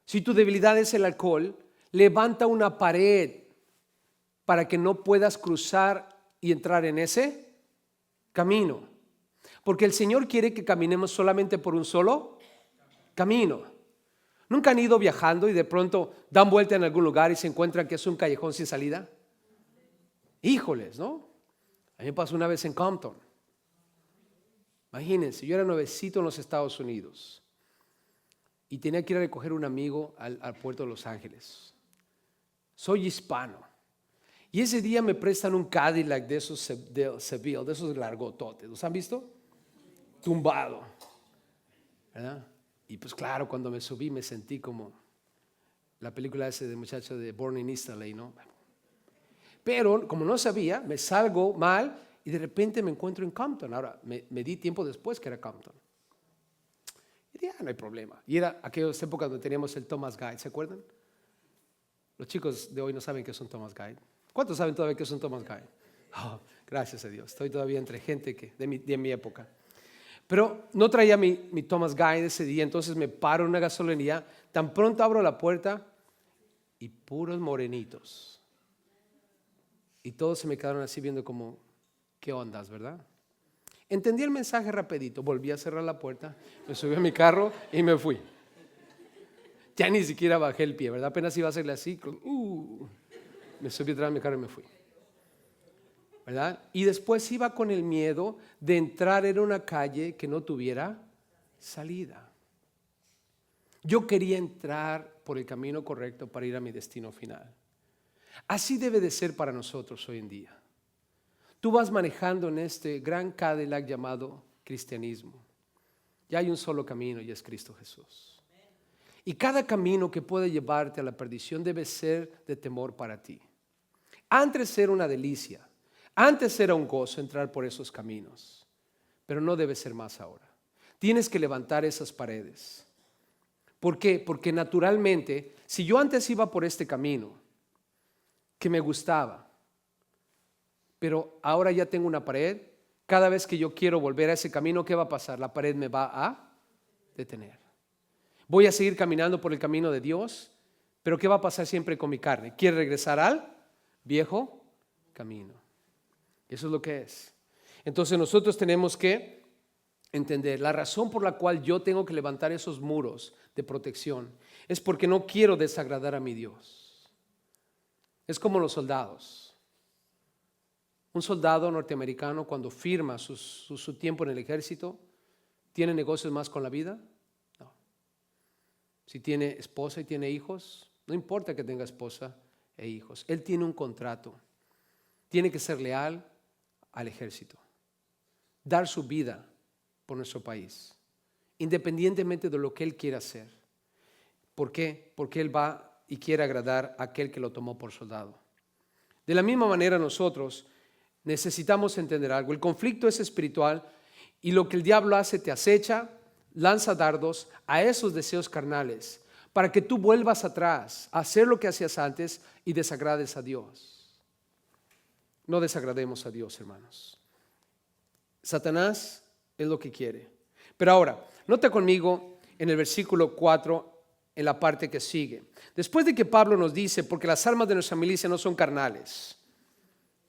Si tu debilidad es el alcohol, levanta una pared para que no puedas cruzar y entrar en ese camino. Porque el Señor quiere que caminemos solamente por un solo camino. ¿Nunca han ido viajando y de pronto dan vuelta en algún lugar y se encuentran que es un callejón sin salida? Híjoles, ¿no? A mí me pasó una vez en Compton. Imagínense, yo era nuevecito en los Estados Unidos y tenía que ir a recoger un amigo al puerto de Los Ángeles. Soy hispano. Y ese día me prestan un Cadillac de esos Seville, de esos largototes. ¿Los han visto? tumbado, ¿verdad? Y pues claro, cuando me subí me sentí como la película ese de muchacho de Born in East LA, ¿no? Pero como no sabía, me salgo mal y de repente me encuentro en Compton. Ahora, me di tiempo después que era Compton. Y dije, no hay problema. Y era aquellas épocas donde teníamos el Thomas Guide, ¿se acuerdan? Los chicos de hoy no saben qué es un Thomas Guide. ¿Cuántos saben todavía qué es un Thomas Guide? Oh, gracias a Dios, estoy todavía entre gente de mi época. Pero no traía mi Thomas Guide ese día, entonces me paro en una gasolinera. Tan pronto abro la puerta y puros morenitos. Y todos se me quedaron así viendo como, ¿qué ondas, verdad? Entendí el mensaje rapidito, volví a cerrar la puerta, me subí a mi carro y me fui. Ya ni siquiera bajé el pie, ¿verdad? Apenas iba a hacerle así, me subí atrás de mi carro y me fui. ¿Verdad? Y después iba con el miedo de entrar en una calle que no tuviera salida. Yo quería entrar por el camino correcto para ir a mi destino final. Así debe de ser para nosotros hoy en día. Tú vas manejando en este gran Cadillac llamado cristianismo. Ya hay un solo camino y es Cristo Jesús. Y cada camino que puede llevarte a la perdición debe ser de temor para ti. Antes era una delicia, antes era un gozo entrar por esos caminos, pero no debe ser más ahora. Tienes que levantar esas paredes. ¿Por qué? Porque naturalmente, si yo antes iba por este camino, que me gustaba, pero ahora ya tengo una pared, cada vez que yo quiero volver a ese camino, ¿qué va a pasar? La pared me va a detener. Voy a seguir caminando por el camino de Dios, pero ¿qué va a pasar siempre con mi carne? ¿Quiere regresar al viejo camino? Eso es lo que es. Entonces nosotros tenemos que entender la razón por la cual yo tengo que levantar esos muros de protección es porque no quiero desagradar a mi Dios. Es como los soldados. Un soldado norteamericano cuando firma su tiempo en el ejército, ¿tiene negocios más con la vida? No. Si tiene esposa y tiene hijos, no importa que tenga esposa e hijos. Él tiene un contrato. Tiene que ser leal al ejército. Dar su vida por nuestro país, independientemente de lo que él quiera hacer. ¿Por qué? Porque él va y quiere agradar a aquel que lo tomó por soldado. De la misma manera nosotros necesitamos entender algo. El conflicto es espiritual y lo que el diablo hace te acecha, lanza dardos a esos deseos carnales para que tú vuelvas atrás a hacer lo que hacías antes y desagrades a Dios. No desagrademos a Dios, hermanos. Satanás es lo que quiere. Pero ahora, nota conmigo en el versículo 4, en la parte que sigue. Después de que Pablo nos dice, porque las armas de nuestra milicia no son carnales,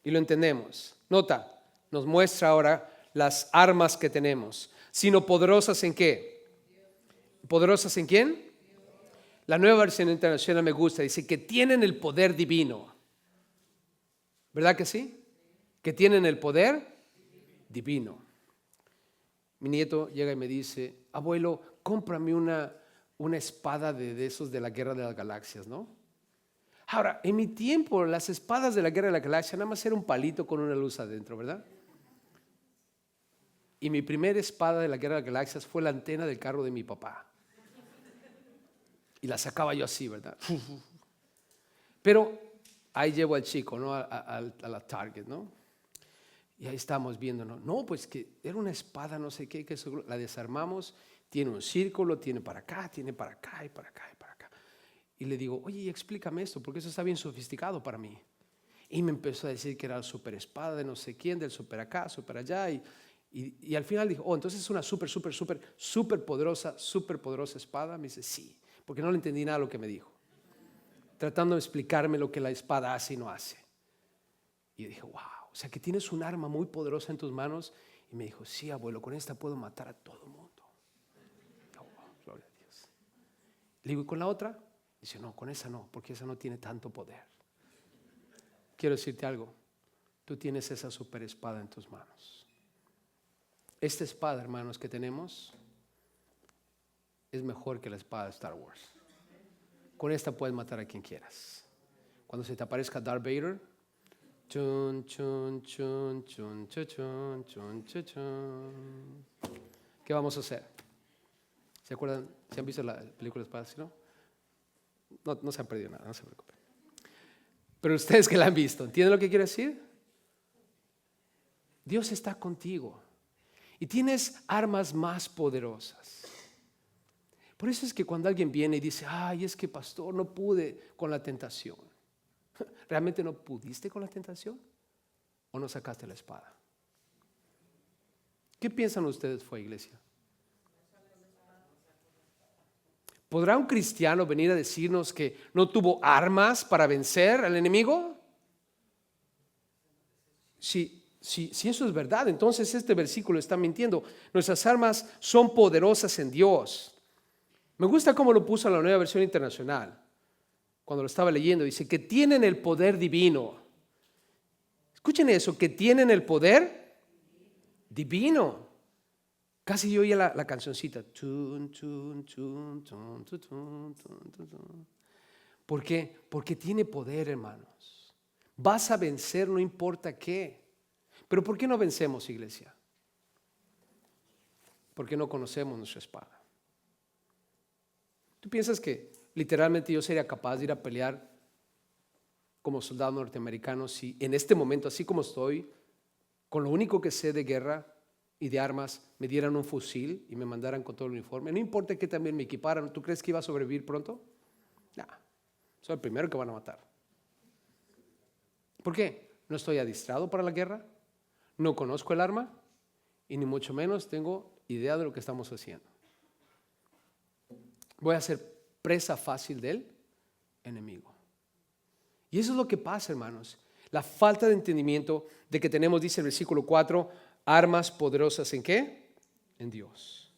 y lo entendemos. Nota, nos muestra ahora las armas que tenemos, sino poderosas ¿en qué? ¿Poderosas en quién? La Nueva Versión Internacional me gusta, dice que tienen el poder divino. ¿Verdad que sí? Que tienen el poder divino. Mi nieto llega y me dice, abuelo, cómprame una espada de esos de la Guerra de las Galaxias, ¿no? Ahora, en mi tiempo, las espadas de la Guerra de la Galaxia nada más era un palito con una luz adentro, ¿verdad? Y mi primera espada de la Guerra de las Galaxias fue la antena del carro de mi papá. Y la sacaba yo así, ¿verdad? Pero ahí llevo al chico, ¿no? A la Target, ¿no? Y ahí estamos viendo, ¿no? No, pues que era una espada, no sé qué, que la desarmamos, tiene un círculo, tiene para acá, tiene para acá y para acá y para acá. Y le digo, oye, explícame esto, porque eso está bien sofisticado para mí. Y me empezó a decir que era la super espada de no sé quién, del super acá, super allá. Y al final dijo, oh, entonces es una súper poderosa espada. Me dice, sí, porque no le entendí nada de lo que me dijo. Tratando de explicarme lo que la espada hace y no hace. Y yo dije, wow, o sea que tienes un arma muy poderosa en tus manos. Y me dijo, sí, abuelo, con esta puedo matar a todo el mundo. Oh, gloria a Dios. Le digo, ¿y con la otra? Dice, no, con esa no, porque esa no tiene tanto poder. Quiero decirte algo, tú tienes esa super espada en tus manos. Esta espada, hermanos, que tenemos es mejor que la espada de Star Wars. Con esta puedes matar a quien quieras. Cuando se te aparezca Darth Vader, chun, chun, chun, chun, chun, chun, chun, chun, chun. ¿Qué vamos a hacer? ¿Se acuerdan? ¿Se han visto la película de espadas? ¿No? No se han perdido nada, no se preocupen. Pero ustedes que la han visto, ¿entienden lo que quiere decir? Dios está contigo y tienes armas más poderosas. Por eso es que cuando alguien viene y dice, ay, es que pastor, no pude con la tentación. ¿Realmente no pudiste con la tentación? ¿O no sacaste la espada? ¿Qué piensan ustedes fue, iglesia? ¿Podrá un cristiano venir a decirnos que no tuvo armas para vencer al enemigo? Si eso es verdad, entonces este versículo está mintiendo. Nuestras armas son poderosas en Dios. Me gusta cómo lo puso en la Nueva Versión Internacional. Cuando lo estaba leyendo, dice que tienen el poder divino. Escuchen eso, que tienen el poder divino. Casi yo oía la cancioncita. ¿Por qué? Porque tiene poder, hermanos. Vas a vencer no importa qué. Pero ¿por qué no vencemos, iglesia? Porque no conocemos nuestra espada. ¿Tú piensas que literalmente yo sería capaz de ir a pelear como soldado norteamericano si en este momento, así como estoy, con lo único que sé de guerra y de armas, me dieran un fusil y me mandaran con todo el uniforme? No importa que también me equiparan. ¿Tú crees que iba a sobrevivir pronto? No, soy el primero que van a matar. ¿Por qué? No estoy adiestrado para la guerra, no conozco el arma y ni mucho menos tengo idea de lo que estamos haciendo. Voy a ser presa fácil del enemigo. Y eso es lo que pasa, hermanos. La falta de entendimiento de que tenemos, dice el versículo 4, armas poderosas ¿en qué? En Dios.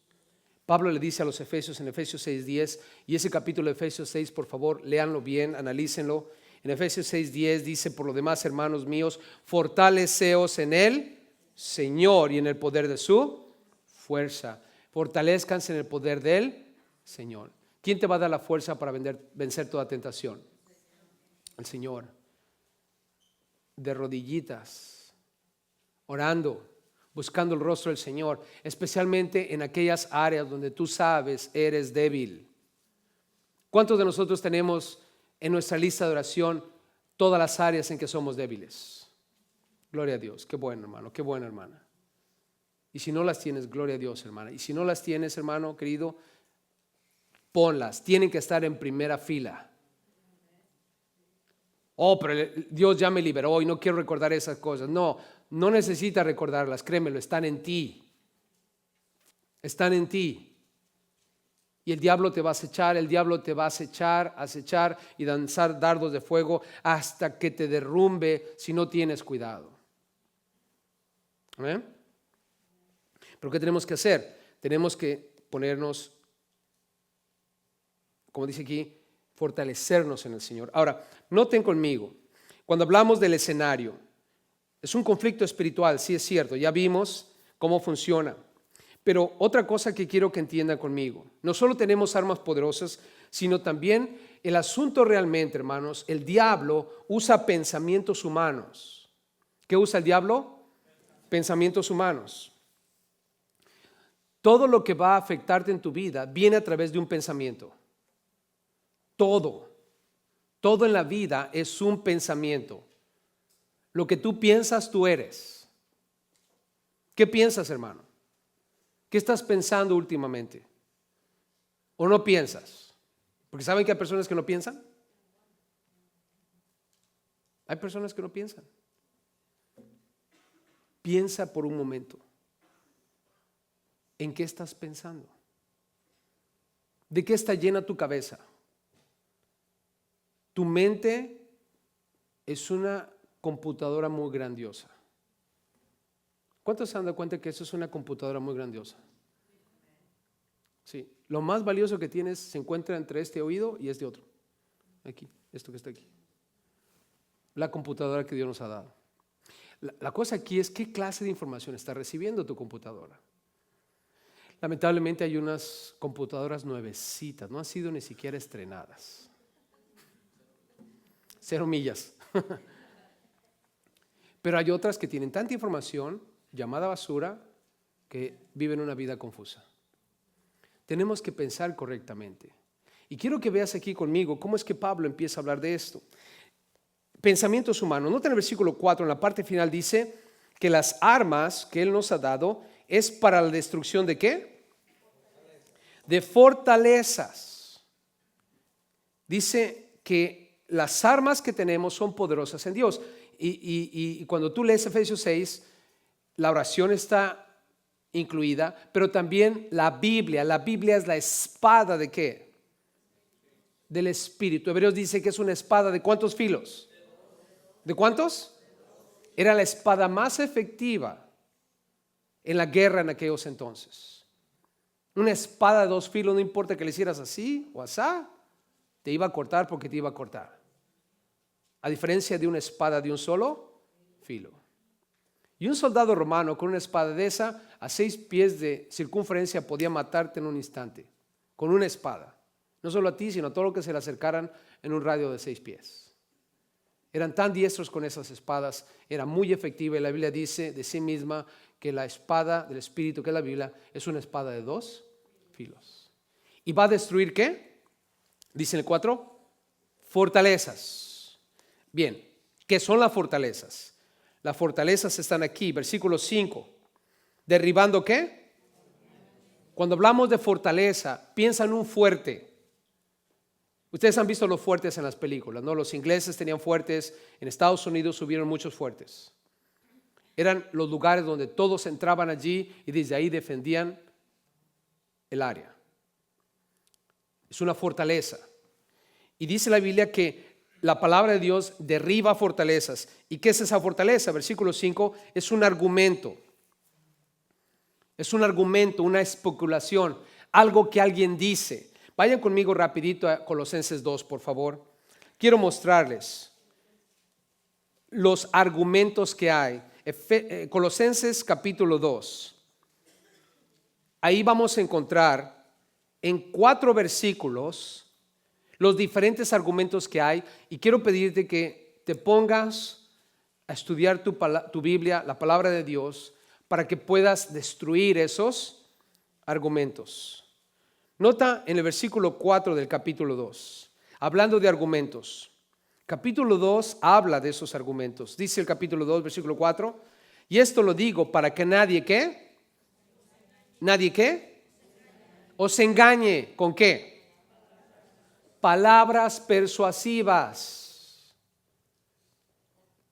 Pablo le dice a los Efesios en Efesios 6:10, y ese capítulo de Efesios 6, por favor, léanlo bien, analícenlo. En Efesios 6:10 dice, por lo demás, hermanos míos, fortaleceos en el Señor y en el poder de su fuerza. Fortalezcanse en el poder del Señor. ¿Quién te va a dar la fuerza para vencer toda tentación? El Señor. De rodillitas, orando, buscando el rostro del Señor, especialmente en aquellas áreas donde tú sabes eres débil. ¿Cuántos de nosotros tenemos en nuestra lista de oración todas las áreas en que somos débiles? Gloria a Dios, qué bueno, hermano, qué buena, hermana. Y si no las tienes, gloria a Dios, hermana. Y si no las tienes, hermano querido, ponlas, tienen que estar en primera fila. Oh, pero Dios ya me liberó y no quiero recordar esas cosas. No necesitas recordarlas, créemelo, están en ti. Están en ti. Y el diablo te va a acechar, el diablo te va a acechar y lanzar dardos de fuego hasta que te derrumbe si no tienes cuidado. ¿Amén? ¿Pero qué tenemos que hacer? Tenemos que ponernos, como dice aquí, fortalecernos en el Señor. Ahora, noten conmigo, cuando hablamos del escenario, es un conflicto espiritual, sí es cierto, ya vimos cómo funciona. Pero otra cosa que quiero que entiendan conmigo, no solo tenemos armas poderosas, sino también el asunto realmente, hermanos, el diablo usa pensamientos humanos. ¿Qué usa el diablo? Pensamientos humanos. Todo lo que va a afectarte en tu vida viene a través de un pensamiento. Todo en la vida es un pensamiento. Lo que tú piensas, tú eres. ¿Qué piensas, hermano? ¿Qué estás pensando últimamente? ¿O no piensas? Porque ¿saben que hay personas que no piensan? Hay personas que no piensan. Piensa por un momento. ¿En qué estás pensando? ¿De qué está llena tu cabeza? Tu mente es una computadora muy grandiosa. ¿Cuántos se han dado cuenta que eso es una computadora muy grandiosa? Sí, lo más valioso que tienes se encuentra entre este oído y este otro. Aquí, esto que está aquí. La computadora que Dios nos ha dado. La cosa aquí es qué clase de información está recibiendo tu computadora. Lamentablemente hay unas computadoras nuevecitas, no han sido ni siquiera estrenadas. 0 millas. Pero hay otras que tienen tanta información llamada basura que viven una vida confusa. Tenemos que pensar correctamente. Y quiero que veas aquí conmigo cómo es que Pablo empieza a hablar de esto. Pensamientos humanos. Nota en el versículo 4, en la parte final dice que las armas que Él nos ha dado es para la destrucción ¿de qué? De fortalezas. Dice que las armas que tenemos son poderosas en Dios. Y cuando tú lees Efesios 6, la oración está incluida, pero también la Biblia. La Biblia es la espada ¿de qué? Del Espíritu. Hebreos dice que es una espada ¿de cuántos filos? ¿De cuántos? Era la espada más efectiva en la guerra en aquellos entonces. Una espada de 2 filos, no importa que le hicieras así o asá, te iba a cortar porque te iba a cortar. A diferencia de una espada de un solo filo. Y un soldado romano con una espada de esa a 6 pies de circunferencia podía matarte en un instante. Con una espada. No solo a ti, sino a todo lo que se le acercaran en un radio de 6 pies. Eran tan diestros con esas espadas, era muy efectiva. Y la Biblia dice de sí misma que la espada del Espíritu, que es la Biblia, es una espada de 2 filos. ¿Y va a destruir qué? Dice en el 4, fortalezas. Bien, ¿qué son las fortalezas? Las fortalezas están aquí, versículo 5. ¿Derribando qué? Cuando hablamos de fortaleza, piensa en un fuerte. Ustedes han visto los fuertes en las películas, ¿no? Los ingleses tenían fuertes, en Estados Unidos hubieron muchos fuertes. Eran los lugares donde todos entraban allí y desde ahí defendían el área. Es una fortaleza. Y dice la Biblia que la palabra de Dios derriba fortalezas. ¿Y qué es esa fortaleza? Versículo 5, es un argumento. Es un argumento, una especulación, algo que alguien dice. Vayan conmigo rapidito a Colosenses 2, por favor. Quiero mostrarles los argumentos que hay. Colosenses capítulo 2. Ahí vamos a encontrar en 4 versículos los diferentes argumentos que hay. Y quiero pedirte que te pongas a estudiar tu Biblia, la palabra de Dios, para que puedas destruir esos argumentos. Nota en el versículo 4 del capítulo 2, hablando de argumentos. Capítulo 2 habla de esos argumentos. Dice el capítulo 2, versículo 4, y esto lo digo para que nadie, ¿qué? ¿Nadie qué? Os engañe, ¿con qué? Palabras persuasivas.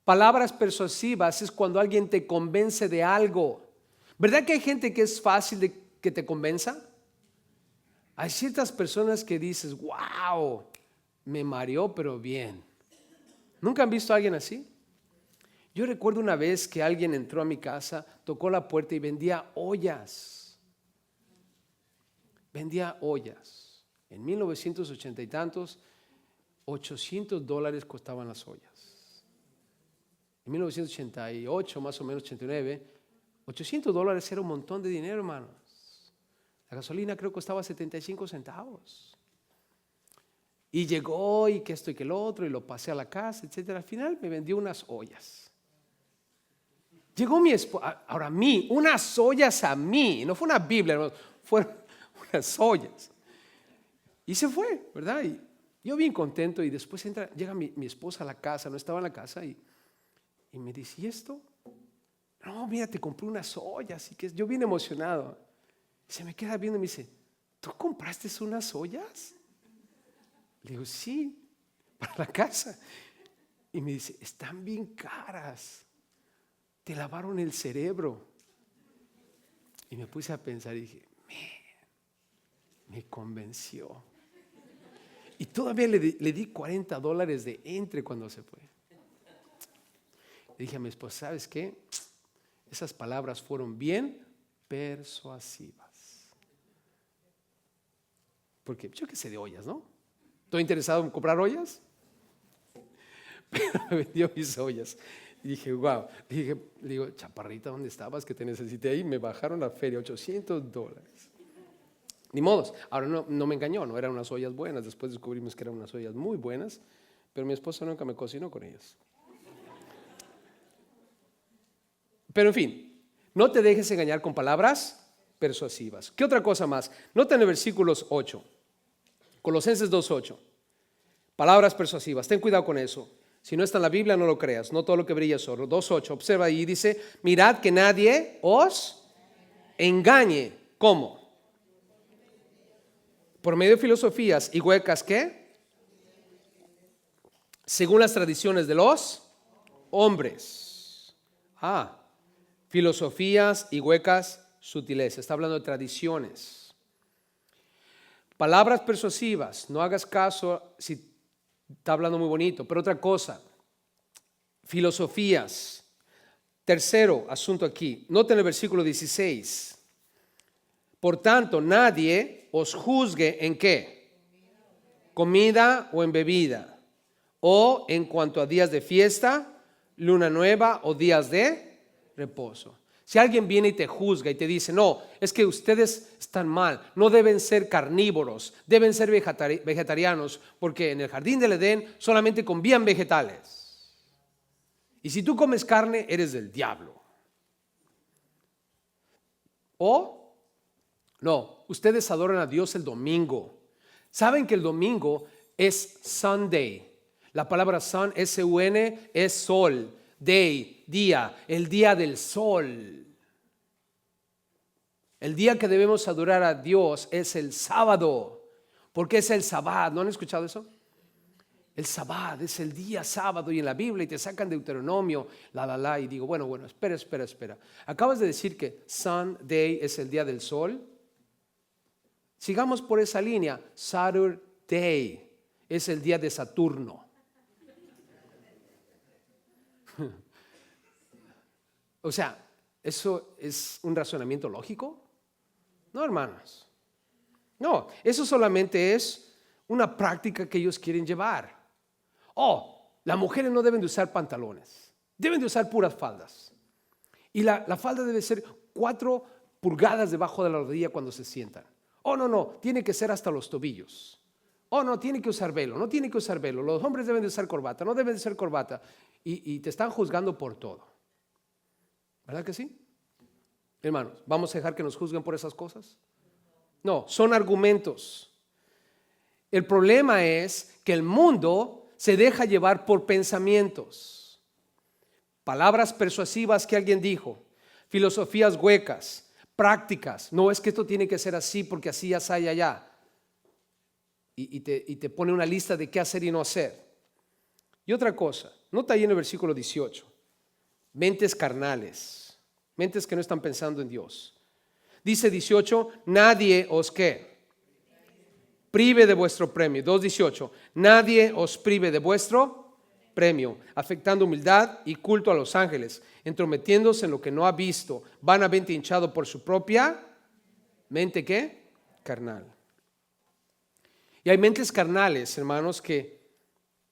Palabras persuasivas es cuando alguien te convence de algo. ¿Verdad que hay gente que es fácil de que te convenza? Hay ciertas personas que dices, wow, me mareó pero bien. ¿Nunca han visto a alguien así? Yo recuerdo una vez que alguien entró a mi casa, tocó la puerta y vendía ollas. Vendía ollas. En 1980 y tantos, $800 costaban las ollas. En 1988, más o menos 89, $800 era un montón de dinero, hermanos. La gasolina creo que costaba 75 centavos. Y llegó y que esto y que el otro, y lo pasé a la casa, etcétera. Al final me vendió unas ollas. Llegó mi esposa, ahora a mí, unas ollas a mí, no fue una Biblia, no, fueron unas ollas. Y se fue, ¿verdad? Y yo bien contento, y después llega mi esposa a la casa, no estaba en la casa, y me dice, ¿y esto? No, mira, te compré unas ollas, y que yo bien emocionado. Y se me queda viendo y me dice, ¿tú compraste unas ollas? Le digo, sí, para la casa. Y me dice, están bien caras, te lavaron el cerebro. Y me puse a pensar y dije, me convenció. Y todavía le di $40 de entre cuando se fue. Le dije a mi esposa, ¿sabes qué? Esas palabras fueron bien persuasivas. Porque yo qué sé de ollas, ¿no? ¿Estoy interesado en comprar ollas? Pero me vendió mis ollas. Y dije, wow. Le digo, chaparrita, ¿dónde estabas que te necesité ahí? Me bajaron la feria, $800. Ni modos. Ahora no me engañó, no eran unas ollas buenas. Después descubrimos que eran unas ollas muy buenas, pero mi esposa nunca me cocinó con ellas. Pero en fin, No te dejes engañar con palabras persuasivas. ¿Qué otra cosa más? Nota en el versículos 8, Colosenses 2:8. Palabras persuasivas, ten cuidado con eso. Si no está en la Biblia, no lo creas. No todo lo que brilla es oro. 2:8, observa ahí, dice: mirad que nadie os engañe. ¿Cómo? Por medio de filosofías y huecas, ¿qué? Según las tradiciones de los hombres. Filosofías y huecas sutilezas. Está hablando de tradiciones. Palabras persuasivas. No hagas caso si está hablando muy bonito. Pero otra cosa. Filosofías. Tercero asunto aquí. Noten el versículo 16. Por tanto, nadie os juzgue en qué. Comida o en bebida. O en cuanto a días de fiesta, luna nueva o días de reposo. Si alguien viene y te juzga y te dice: no, es que ustedes están mal, no deben ser carnívoros, deben ser vegetarianos, porque en el jardín del Edén solamente comían vegetales. Y si tú comes carne, eres del diablo. O, no, ustedes adoran a Dios el domingo. ¿Saben que el domingo es Sunday? La palabra sun, S-U-N, es sol, day, día, el día del sol. El día que debemos adorar a Dios es el sábado, porque es el sabbat. ¿No han escuchado eso? El sabbat es el día sábado, y en la Biblia, y te sacan Deuteronomio, y digo, bueno, espera. Acabas de decir que Sunday es el día del sol. Sigamos por esa línea. Saturday es el día de Saturno. O sea, ¿eso es un razonamiento lógico? No, hermanos. No, eso solamente es una práctica que ellos quieren llevar. Las mujeres no deben de usar pantalones, deben de usar puras faldas. Y la falda debe ser 4 pulgadas debajo de la rodilla cuando se sientan. No, tiene que ser hasta los tobillos. No, tiene que usar velo, no tiene que usar velo. Los hombres deben de usar corbata, no deben de usar corbata. Y te están juzgando por todo. ¿Verdad que sí? Hermanos, ¿vamos a dejar que nos juzguen por esas cosas? No, son argumentos. El problema es que el mundo se deja llevar por pensamientos, palabras persuasivas que alguien dijo, filosofías huecas, prácticas. No, es que esto tiene que ser así porque así ya hay allá. Y te pone una lista de qué hacer y no hacer. Y otra cosa, nota ahí en el versículo 18, mentes carnales, mentes que no están pensando en Dios. Dice 18, nadie os ¿qué? Prive de vuestro premio. 2:18, nadie os prive de vuestro premio, afectando humildad y culto a los ángeles, entrometiéndose en lo que no ha visto, vanamente hinchado por su propia mente ¿qué? Carnal. Y hay mentes carnales, hermanos, que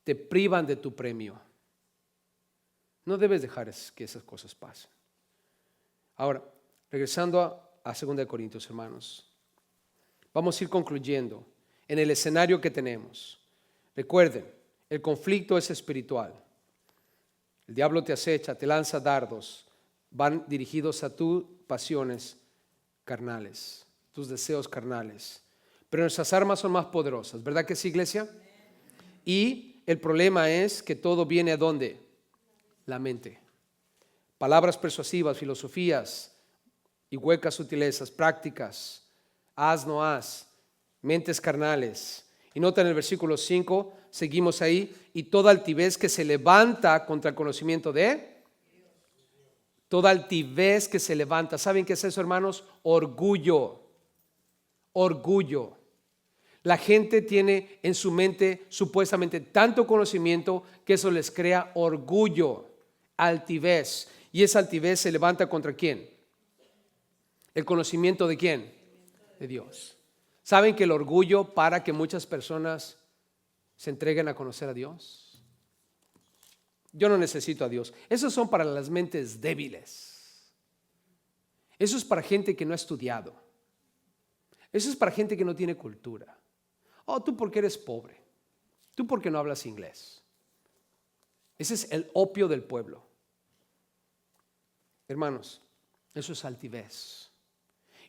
te privan de tu premio. No debes dejar que esas cosas pasen. Ahora, regresando a 2 Corintios, hermanos, vamos a ir concluyendo en el escenario que tenemos. Recuerden, el conflicto es espiritual. El diablo te acecha, te lanza dardos, van dirigidos a tus pasiones carnales, tus deseos carnales. Pero nuestras armas son más poderosas, ¿verdad que sí, iglesia? Y el problema es que todo viene ¿a dónde? La mente. Palabras persuasivas, filosofías y huecas sutilezas, prácticas, haz, no haz, mentes carnales. Y nota en el versículo 5, seguimos ahí, y toda altivez que se levanta contra el conocimiento de... Toda altivez que se levanta. ¿Saben qué es eso, hermanos? Orgullo. Orgullo. La gente tiene en su mente supuestamente tanto conocimiento que eso les crea orgullo, altivez. Y esa altivez se levanta contra ¿quién? ¿El conocimiento de quién? De Dios. ¿Saben que el orgullo para que muchas personas se entreguen a conocer a Dios? Yo no necesito a Dios. Esos son para las mentes débiles. Eso es para gente que no ha estudiado. Eso es para gente que no tiene cultura. Tú porque eres pobre. Tú porque no hablas inglés. Ese es el opio del pueblo. Hermanos, Eso es altivez.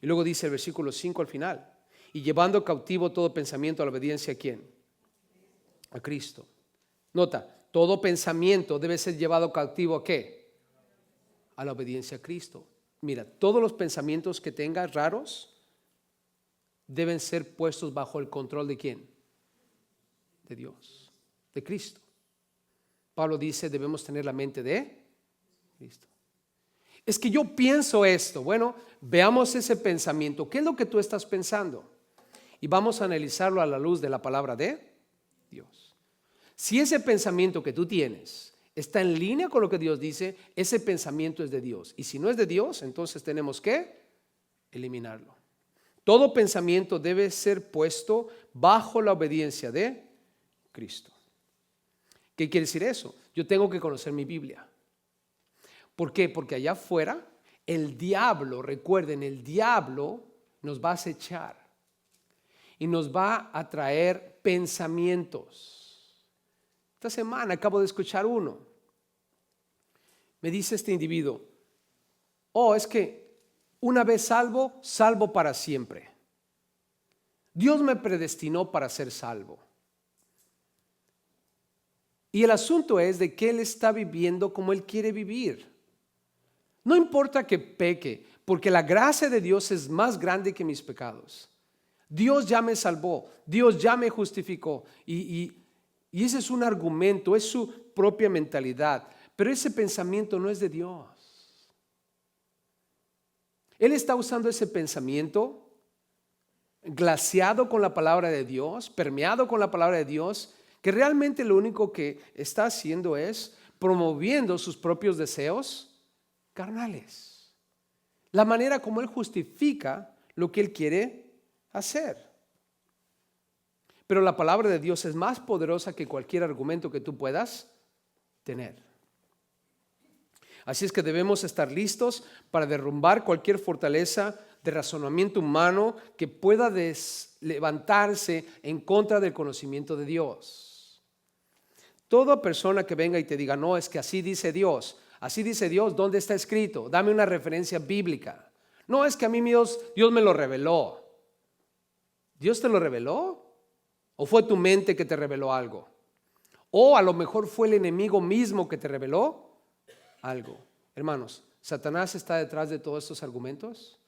Y luego dice el versículo 5 al final, y llevando cautivo todo pensamiento a la obediencia, ¿a quién? A Cristo. Nota, todo pensamiento debe ser llevado cautivo ¿a qué? A la obediencia a Cristo. Mira, todos los pensamientos que tengas raros deben ser puestos bajo el control ¿de quién? De Dios, de Cristo. Pablo dice, debemos tener la mente de Cristo. Es que yo pienso esto. Bueno, veamos ese pensamiento. ¿Qué es lo que tú estás pensando? Y vamos a analizarlo a la luz de la palabra de Dios. Si ese pensamiento que tú tienes está en línea con lo que Dios dice, ese pensamiento es de Dios. Y si no es de Dios, entonces tenemos que eliminarlo. Todo pensamiento debe ser puesto bajo la obediencia de Cristo. ¿Qué quiere decir eso? Yo tengo que conocer mi Biblia. ¿Por qué? Porque allá afuera el diablo, recuerden, el diablo nos va a acechar y nos va a traer pensamientos. Esta semana acabo de escuchar uno. Me dice este individuo, es que una vez salvo, salvo para siempre. Dios me predestinó para ser salvo. Y el asunto es de que él está viviendo como él quiere vivir. No importa que peque, porque la gracia de Dios es más grande que mis pecados. Dios ya me salvó, Dios ya me justificó. Y ese es un argumento, es su propia mentalidad. Pero ese pensamiento no es de Dios. Él está usando ese pensamiento glaciado con la palabra de Dios, permeado con la palabra de Dios, que realmente lo único que está haciendo es promoviendo sus propios deseos carnales. La manera como él justifica lo que él quiere hacer. Pero la palabra de Dios es más poderosa que cualquier argumento que tú puedas tener. Así es que debemos estar listos para derrumbar cualquier fortaleza de razonamiento humano que pueda levantarse en contra del conocimiento de Dios. Toda persona que venga y te diga, no, es que así dice Dios, ¿dónde está escrito? Dame una referencia bíblica. No, es que a mí Dios me lo reveló. ¿Dios te lo reveló? ¿O fue tu mente que te reveló algo? ¿O a lo mejor fue el enemigo mismo que te reveló algo? Hermanos, ¿Satanás está detrás de todos estos argumentos?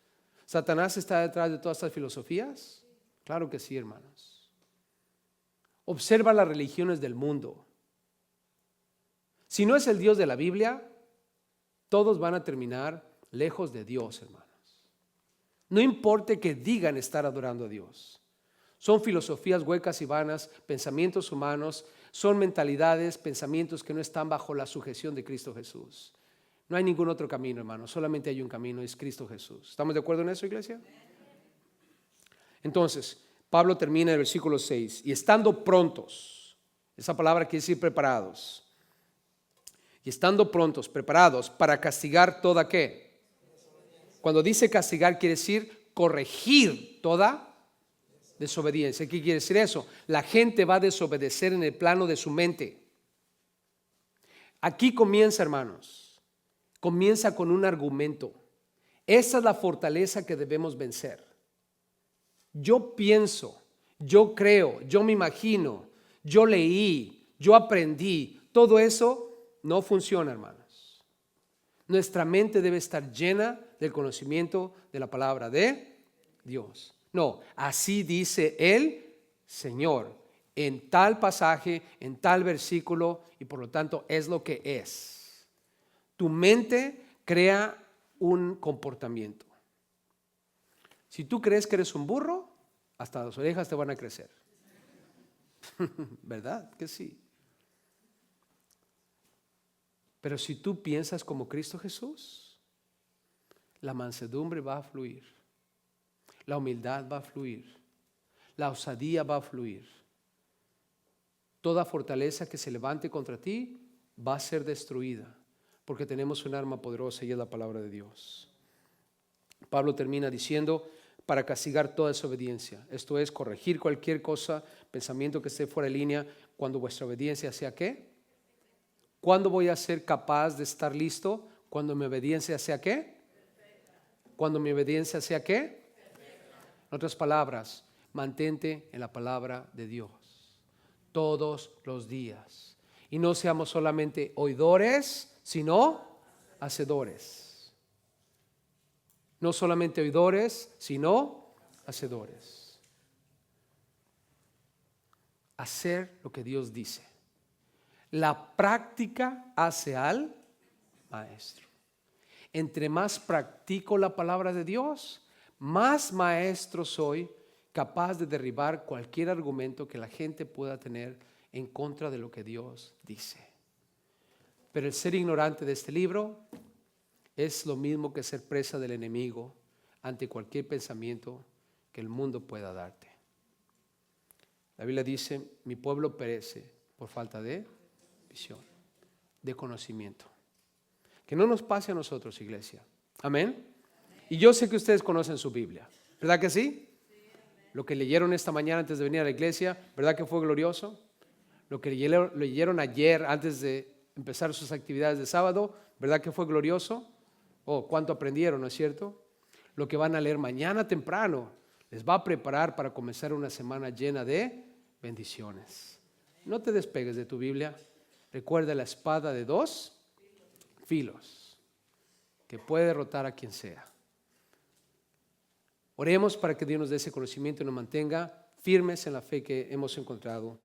¿Satanás está detrás de todas estas filosofías? Claro que sí, hermanos. Observa las religiones del mundo. Si no es el Dios de la Biblia, todos van a terminar lejos de Dios, hermanos. No importa que digan estar adorando a Dios. Son filosofías huecas y vanas, pensamientos humanos, son mentalidades, pensamientos que no están bajo la sujeción de Cristo Jesús. No hay ningún otro camino, hermanos, solamente hay un camino, es Cristo Jesús. ¿Estamos de acuerdo en eso, iglesia? Entonces, Pablo termina en el versículo 6, y estando prontos, esa palabra quiere decir preparados, y estando prontos, preparados para castigar toda ¿qué? Cuando dice castigar quiere decir corregir toda desobediencia. ¿Qué quiere decir eso? La gente va a desobedecer en el plano de su mente. Aquí comienza, hermanos, comienza con un argumento. Esa es la fortaleza que debemos vencer. Yo pienso, yo creo, yo me imagino, yo leí, yo aprendí. Todo eso no funciona, hermanos. Nuestra mente debe estar llena del conocimiento de la palabra de Dios. No, así dice el Señor en tal pasaje, en tal versículo, y por lo tanto es lo que es. Tu mente crea un comportamiento. Si tú crees que eres un burro, hasta las orejas te van a crecer. ¿Verdad que sí? Pero si tú piensas como Cristo Jesús, la mansedumbre va a fluir, la humildad va a fluir, la osadía va a fluir. Toda fortaleza que se levante contra ti va a ser destruida, porque tenemos un arma poderosa y es la palabra de Dios. Pablo termina diciendo, para castigar toda desobediencia. Esto es, corregir cualquier cosa, pensamiento que esté fuera de línea, cuando vuestra obediencia sea ¿qué? ¿Cuándo voy a ser capaz de estar listo? Cuando mi obediencia sea ¿qué? Cuando mi obediencia sea ¿qué? En otras palabras, mantente en la palabra de Dios todos los días. Y no seamos solamente oidores, sino hacedores. No solamente oidores, sino hacedores. Hacer lo que Dios dice. La práctica hace al maestro. Entre más practico la palabra de Dios, más maestro soy, capaz de derribar cualquier argumento que la gente pueda tener en contra de lo que Dios dice. Pero el ser ignorante de este libro es lo mismo que ser presa del enemigo ante cualquier pensamiento que el mundo pueda darte. La Biblia dice, mi pueblo perece por falta de visión, de conocimiento. Que no nos pase a nosotros, iglesia. Amén. Y yo sé que ustedes conocen su Biblia, ¿verdad que sí? Lo que leyeron esta mañana antes de venir a la iglesia, ¿verdad que fue glorioso? Lo que leyeron ayer antes de empezar sus actividades de sábado, ¿verdad que fue glorioso? Oh, cuánto aprendieron, ¿no es cierto? Lo que van a leer mañana temprano les va a preparar para comenzar una semana llena de bendiciones. No te despegues de tu Biblia. Recuerda la espada de dos filos que puede derrotar a quien sea. Oremos para que Dios nos dé ese conocimiento y nos mantenga firmes en la fe que hemos encontrado.